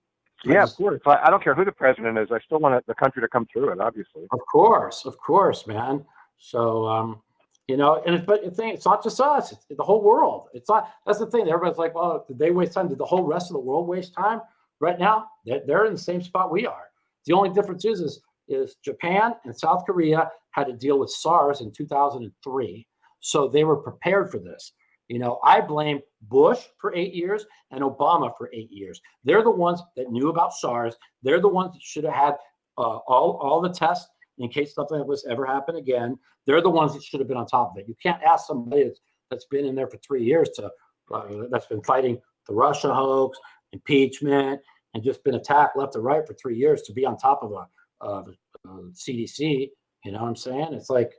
Yeah, of course. I don't care who the president is. I still want the country to come through it, obviously. Of course, man. So, you know, but the thing, it's not just us; it's the whole world. It's not. That's the thing. Everybody's like, "Well, did they waste time? Did the whole rest of the world waste time?" Right now, they're in the same spot we are. The only difference is Japan and South Korea had to deal with SARS in 2003, so they were prepared for this. You know, I blame Bush for 8 years and Obama for 8 years. They're the ones that knew about SARS. They're the ones that should have had all the tests in case something like this ever happened again. They're the ones that should have been on top of it. You can't ask somebody that's that's been in there for 3 years that's been fighting the Russia hoax, impeachment, and just been attacked left and right for 3 years to be on top of a CDC. You know what I'm saying? It's like,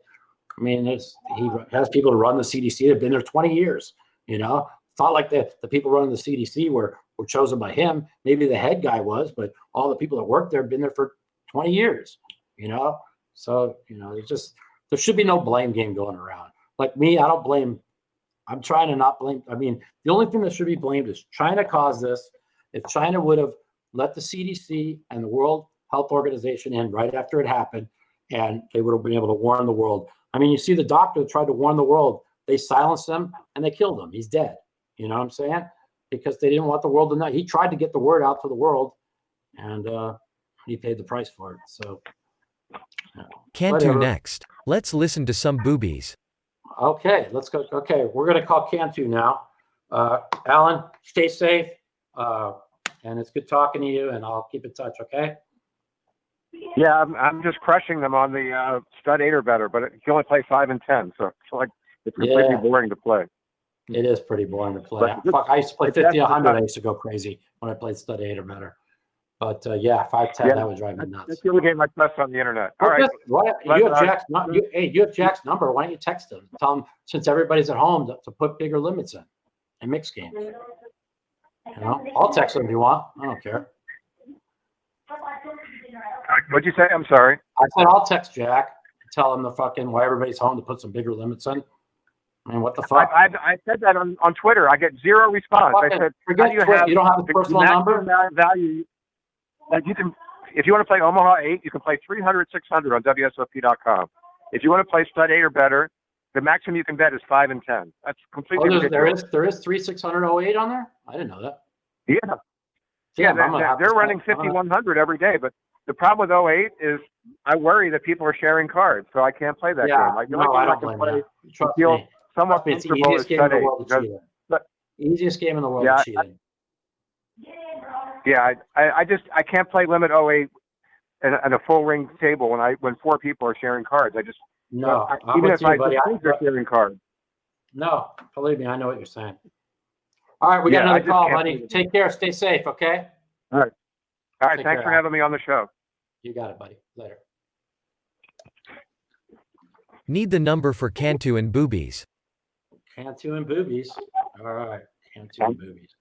I mean, he has people to run the CDC that have been there 20 years. You know, it's not like the people running the CDC were chosen by him. Maybe the head guy was, but all the people that work there have been there for 20 years. You know, so there should be no blame game going around. Like me, I don't blame. I'm trying to not blame. I mean, the only thing that should be blamed is China caused this. If China would have let the CDC and the World Health Organization in right after it happened, and they would have been able to warn the world. I mean, you see the doctor that tried to warn the world, they silenced him and they killed him. He's dead. You know what I'm saying? Because they didn't want the world to know. He tried to get the word out to the world, and he paid the price for it. So, Cantu next. Let's listen to some boobies. Okay, let's go. Okay, we're going to call Cantu now. Alan, stay safe. And it's good talking to you, and I'll keep in touch, okay? Yeah, I'm just crushing them on the stud 8 or better, but you can only play 5 and 10, so it's like it's completely boring to play. It is pretty boring to play. Fuck, I used to play 50, 100. I used to go crazy when I played stud 8 or better. But yeah, 5, 10, that would drive me nuts. That's the only game I trust on the internet. All right. You have Jack's, you have Jack's number. Why don't you text him? Tell him, since everybody's at home, to put bigger limits in and mix games. You know, I'll text him if you want. I don't care. What'd you say? I'm sorry. I said I'll text Jack and tell him why everybody's home to put some bigger limits in. I mean, what the fuck? I said that on Twitter. I get zero response. I said, forget Twitter. You don't have a personal number? Value. Like you can, if you want to play Omaha 8, you can play 300, 600 on WSOP.com. If you want to play stud 8 or better, the maximum you can bet is 5 and 10. That's completely ridiculous. There is 3,608 on there? I didn't know that. Yeah. Damn, they're running 5,100 every day, but the problem with 08 is I worry that people are sharing cards, so I can't play that game. Like, I don't blame you. Trust me. Somewhat it's the comfortable easiest game in the world to cheat in. Easiest game in the world to cheat in. Yeah, I can't play limit 08 and a full ring table when 4 people are sharing cards. I just even if I think they're sharing cards. No, believe me, I know what you're saying. All right, we got another call, buddy. Take care. Stay safe, okay? All right. All right. Thanks for having me on the show. You got it, buddy. Later. Need the number for Cantu and boobies. Cantu and boobies. All right. Cantu and boobies.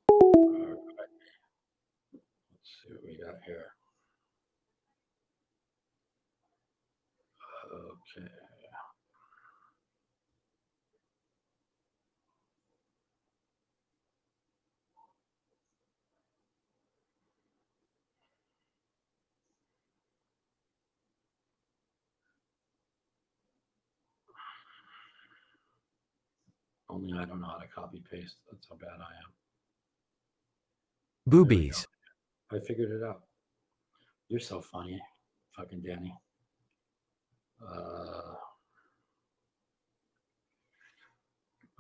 All right. Let's see what we got here. Okay. Only I don't know how to copy paste. That's how bad I am. Boobies. I figured it out. You're so funny, fucking Danny.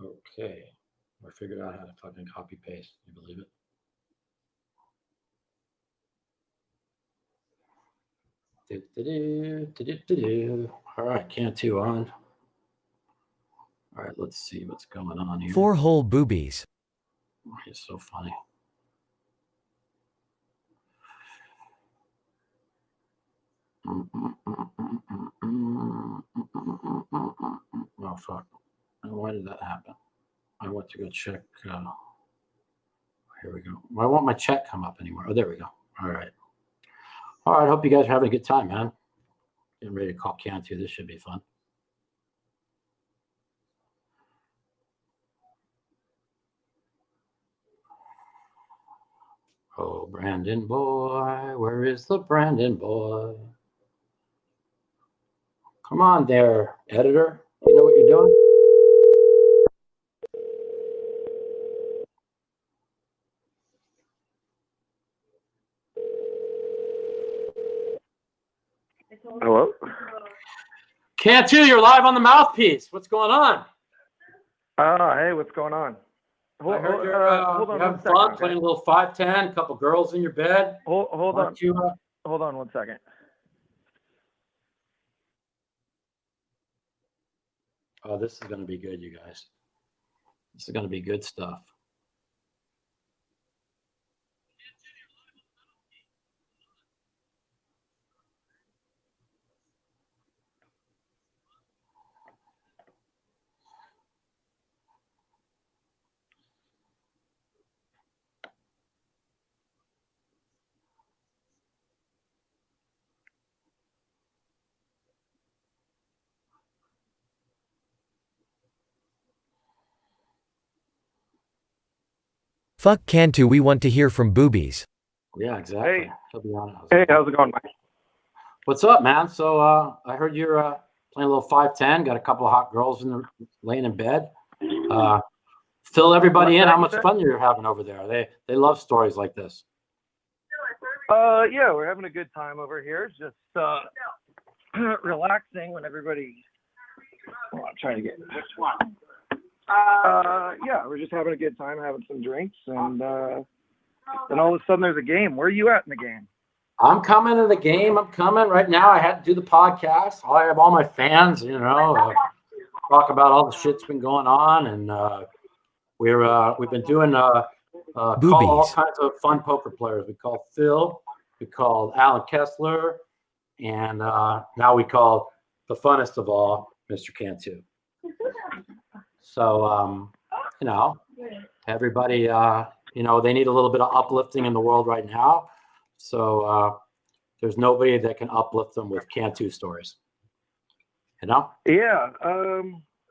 Okay. I figured out how to fucking copy paste. You believe it? All right, Cantu on. All right, let's see what's going on here. 4-hole boobies. He's so funny. Oh, fuck. Why did that happen? I went to go check. Here we go. Why won't my chat come up anymore? Oh, there we go. All right. All right. Hope you guys are having a good time, man. Getting ready to call Cantu. This should be fun. Oh, Brandon boy, where is the Brandon boy? Come on there, editor. You know what you're doing? Hello? Cantu, you're live on the Mouthpiece. What's going on? Hey, what's going on? I heard you're having fun playing a little 5-10, a couple girls in your bed. Hold on. Hold on 1 second. Oh, this is going to be good, you guys. This is going to be good stuff. Fuck Cantu, we want to hear from Boobies. Yeah, exactly. Hey. He'll be on it. Hey, how's it going, Mike? What's up, man? So I heard you're playing a little 5'10", got a couple of hot girls laying in bed. Fill everybody in. How much fun you're having over there? They love stories like this. Yeah, we're having a good time over here. Just relaxing when everybody. Well, I'm trying to get this one. Yeah, we're just having a good time, having some drinks, and then all of a sudden there's a game. Where are you at in the game? I'm coming to the game. I'm coming right now. I had to do the podcast. I have all my fans, talk about all the shit's been going on, and we've been doing call all kinds of fun poker players. We called Phil, we called Alan Kessler, and now we call the funnest of all, Mr. Cantu. So everybody, they need a little bit of uplifting in the world right now. So there's nobody that can uplift them with Cantu stories. Yeah,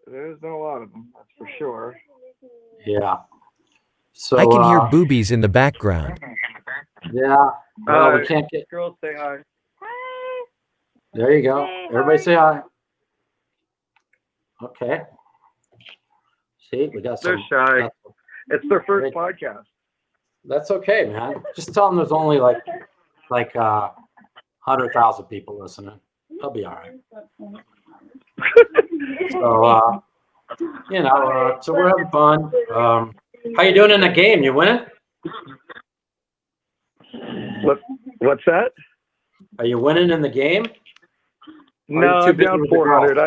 there's been a lot of them, that's for sure. Yeah. So I can hear Boobies in the background. Yeah. Well, we can't get. Girls, say hi. There you go. Everybody say hi. Okay. See, we got They're some. shy. It's their first podcast. That's okay, man. Just tell them there's only like 100,000 people listening. They'll be all right. So, so we're having fun. How you doing in the game? You winning? What's that? Are you winning in the game? No, I'm down 400.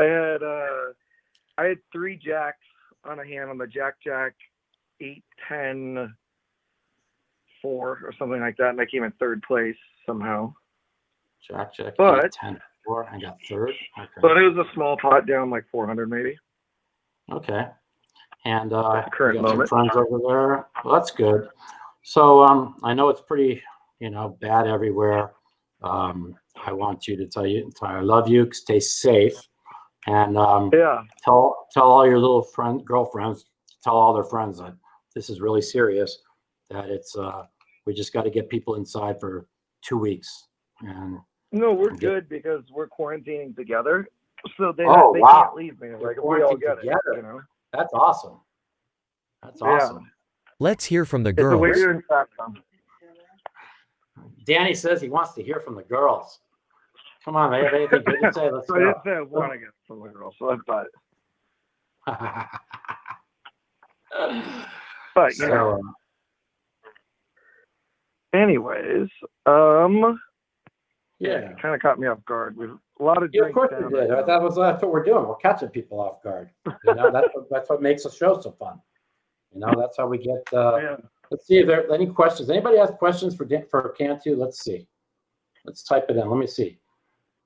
I had 3 jacks on a hand on the Jack 8, 10, 4 or something like that, and I came in 3rd place somehow. Jack 8, But 10, 4, I got 3rd. Okay. But it was a small pot, down like 400 maybe. Okay. And current you got moment. some friends over there. Well, that's good. So I know it's pretty, bad everywhere. I want you to tell you I love you. Stay safe, and tell all your little girlfriends, tell all their friends that this is really serious. That it's we just got to get people inside for 2 weeks. And no, we're good because we're quarantining together, so they wow. can't leave me. Like we all get together. That's awesome. That's awesome. Let's hear from the It's a girls. weird fact. Danny says he wants to hear from the girls. Come on, they have anything good to say? Let's So go. I didn't say I want to get from the girl, so I thought. But anyways, yeah, kind of caught me off guard. We've a lot of yeah, of drinks course down we did. right That's what we're doing. We're catching people off guard. That's what makes the show so fun. That's how we get. Let's see if there are any questions. Anybody has questions for Cantu? Let's see. Let's type it in. Let me see.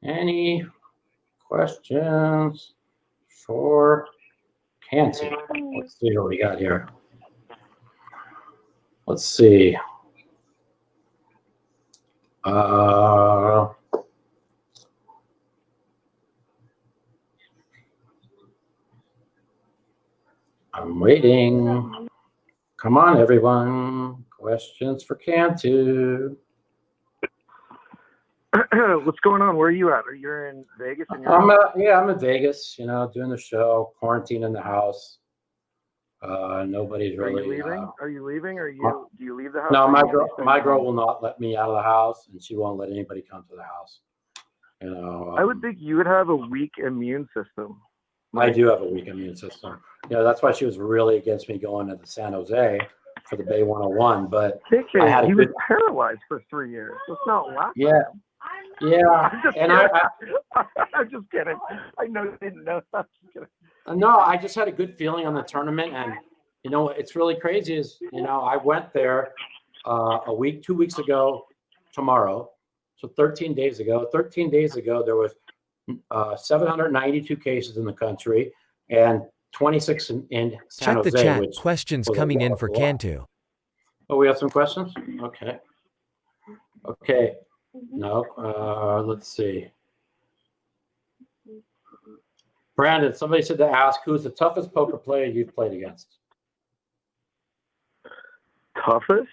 Any questions for Cantu? Let's see what we got here. Let's see. I'm waiting. Come on, everyone. Questions for Cantu. What's going on? Where are you at? Are you in Vegas? I'm in Vegas. Doing the show, quarantine in the house. Nobody's really. Are you leaving? Or do you leave the house? No, my girl will not let me out of the house, and she won't let anybody come to the house. I would think you would have a weak immune system. I do have a weak immune system. That's why she was really against me going to the San Jose for the Bay 101. But I had he was paralyzed for 3 years. Let's not laugh. Yeah. I'm just kidding. I know you didn't know. I'm just kidding. No, I just had a good feeling on the tournament, and you know, it's really crazy. Is I went there 2 weeks ago tomorrow, so 13 days ago. 13 days ago, there was 792 cases in the country and 26 in San Check the Jose. chat. Which Questions was coming in was for a lot. Cantu. Oh, we have some questions. Okay. No. Let's see. Brandon, somebody said to ask, who's the toughest poker player you've played against? Toughest?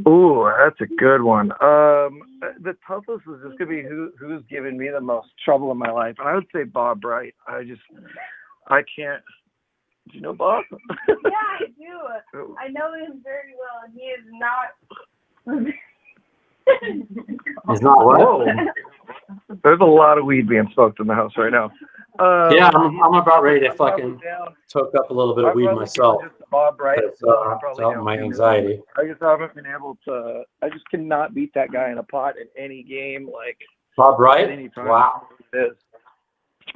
Ooh, that's a good one. The toughest is just gonna be who's given me the most trouble in my life, and I would say Bob Bright. I can't. Do you know Bob? Yeah, I do. I know him very well, and he is not. He's not what? Whoa. There's a lot of weed being smoked in the house right now. Yeah, I'm about ready to fucking toke up a little bit of weed myself. Bob Bright. To help my anxiety. I just haven't been able to. I just cannot beat that guy in a pot in any game. Like Bob Bright? at any time. Wow. It is.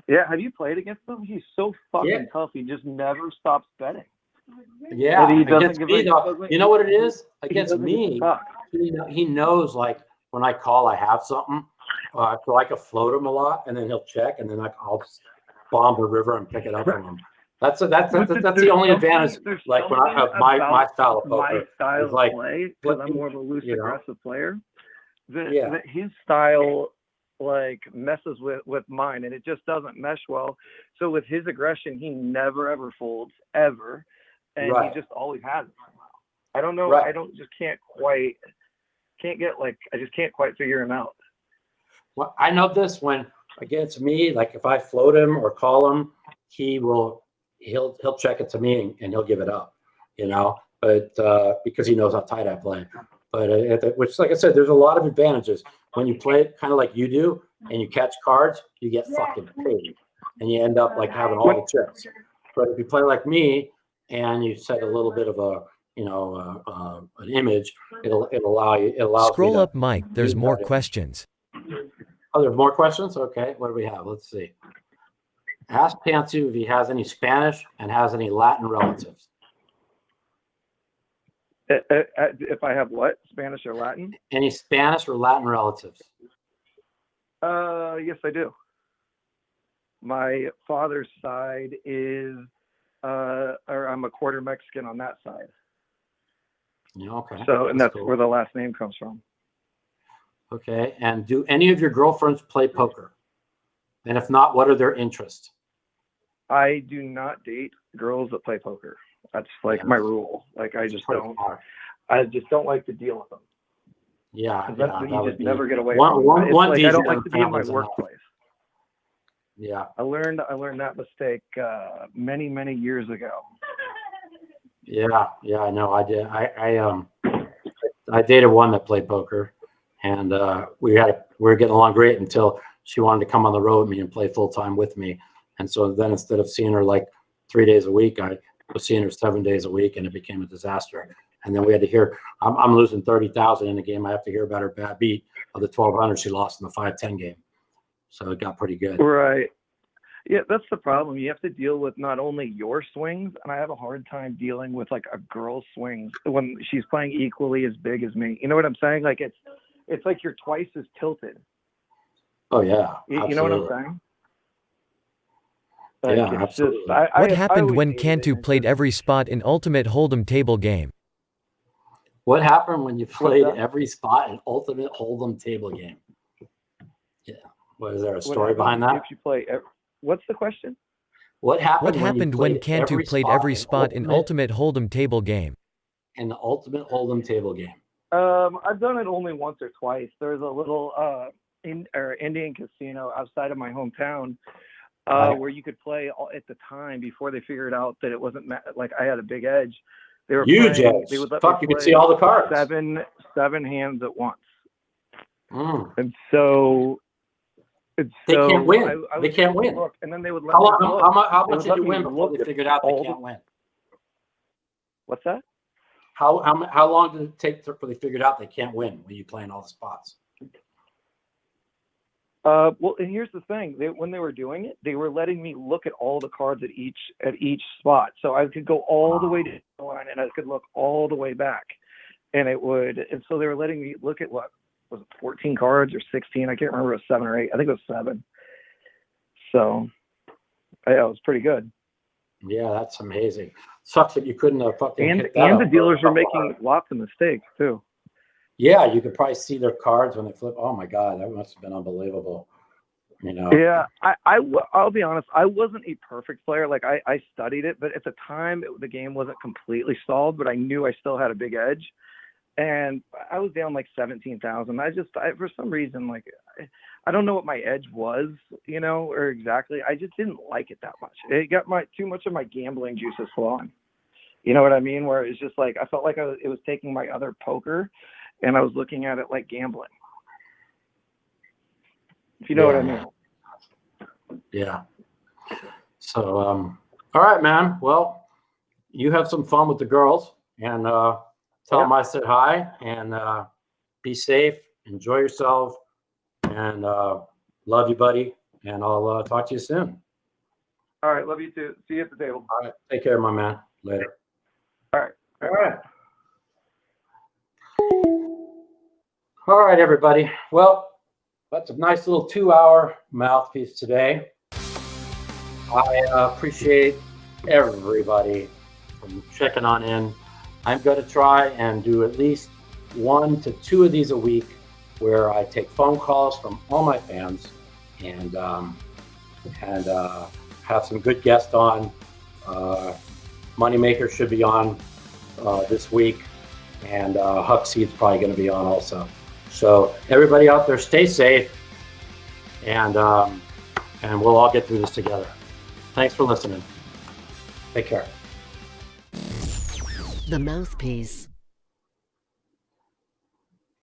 Yeah, have you played against him? He's so fucking tough. He just never stops betting. Yeah, And he doesn't against give me, a- though, you know what it is? he Against doesn't give a me, fuck. he knows, like, when I call, I have something. So I can float him a lot, and then he'll check, and then I'll just bomb the river and pick it up from him. That's the only advantage, like, when I have my style of poker. My style is like, of play, because I'm more of a loose, you know? aggressive player. Yeah. That his style like messes with mine, and it just doesn't mesh well. So with his aggression, he never ever folds ever, and Right. he just always has it somehow. I don't know. Right. I just can't quite figure him out. Well, I know this when against me, like if I float him or call him, he'll check it to me and he'll give it up, but because he knows how tight I play. But which, like I said, there's a lot of advantages when you play it kind of like you do, and you catch cards, you get fucking paid, and you end up like having all the chips. But if you play like me and you set a little bit of an image, it'll allow you. It allows Scroll me to up, Mike. There's use more that. questions. Oh, there's more questions? Okay, what do we have? Let's see. Ask Cantu if he has any Spanish and has any Latin relatives. If I have what? Spanish or Latin? Any Spanish or Latin relatives? Yes, I do. My father's side is, or I'm a quarter Mexican on that side. Yeah, okay. So, and that's cool. where the last name comes from. Okay, and do any of your girlfriends play poker? And if not, what are their interests? I do not date girls that play poker. That's like my rule. Like I just don't like to deal with them. Yeah, Then that you would just be never get away one from them. I don't like to be in my families enough. workplace. Yeah. I learned that mistake many years ago. Yeah, I know. I did. I dated one that played poker, and we were getting along great until she wanted to come on the road with me and play full time with me. And so then instead of seeing her like 3 days a week, I was seeing her 7 days a week, and it became a disaster. And then we had to hear, I'm losing 30,000 in the game. I have to hear about her bad beat of the 1,200 she lost in the 5-10 game. So it got pretty good. Right. Yeah, that's the problem. You have to deal with not only your swings, and I have a hard time dealing with like a girl's swings when she's playing equally as big as me. You know what I'm saying? Like it's like you're twice as tilted. Oh yeah. You know what I'm saying? Like, Yeah, absolutely. What happened when Cantu played every spot in Ultimate Hold'em table game? What happened when you played every spot in Ultimate Hold'em table game? Yeah. Is there a story behind that? If you play, what's the question? What happened when Cantu played every spot in Ultimate Hold'em table game? In the Ultimate Hold'em table game. I've done it only once or twice. There's a little Indian casino outside of my hometown where you could play at the time before they figured out that it wasn't like I had a big edge. They were huge playing, edge. They would let Fuck, me you could play see all the cards. Seven hands at once. And they can't win. They can't win. Look, and then they would let how much did you win before they figured out they can't win? What's that? How long did it take before they figured out they can't win when you play in all the spots? Well, and here's the thing: when they were doing it, they were letting me look at all the cards at each spot, so I could go all the way to the line, and I could look all the way back, and so they were letting me look at what was it, 14 cards or 16? I can't remember. It was 7 or 8. I think it was 7. So, yeah, it was pretty good. Yeah, that's amazing. Sucks that you couldn't have fucking And hit that the up dealers for a were couple making lots of mistakes too. Yeah, you could probably see their cards when they flip. Oh my God, that must have been unbelievable. You know. Yeah, I'll be honest. I wasn't a perfect player. Like I studied it, but at the time the game wasn't completely stalled. But I knew I still had a big edge, and I was down like 17,000. I for some reason, like I don't know what my edge was, you know, or exactly. I just didn't like it that much. It got too much of my gambling juices flowing. You know what I mean? Where it's just like I felt like it was taking my other poker, and I was looking at it like gambling. If you know what I mean. Yeah. So, all right, man. Well, you have some fun with the girls, and tell them I said hi, and be safe, enjoy yourself, and love you, buddy. And I'll talk to you soon. All right, love you too. See you at the table. All right, take care, my man. Later. All right. All right. All right, everybody. Well, that's a nice little 2-hour mouthpiece today. I appreciate everybody from checking on in. I'm going to try and do at least 1 to 2 of these a week where I take phone calls from all my fans and have some good guests on. Moneymaker should be on this week, and Huckseed's probably going to be on also. So everybody out there, stay safe, and we'll all get through this together. Thanks for listening. Take care. The Mouthpiece.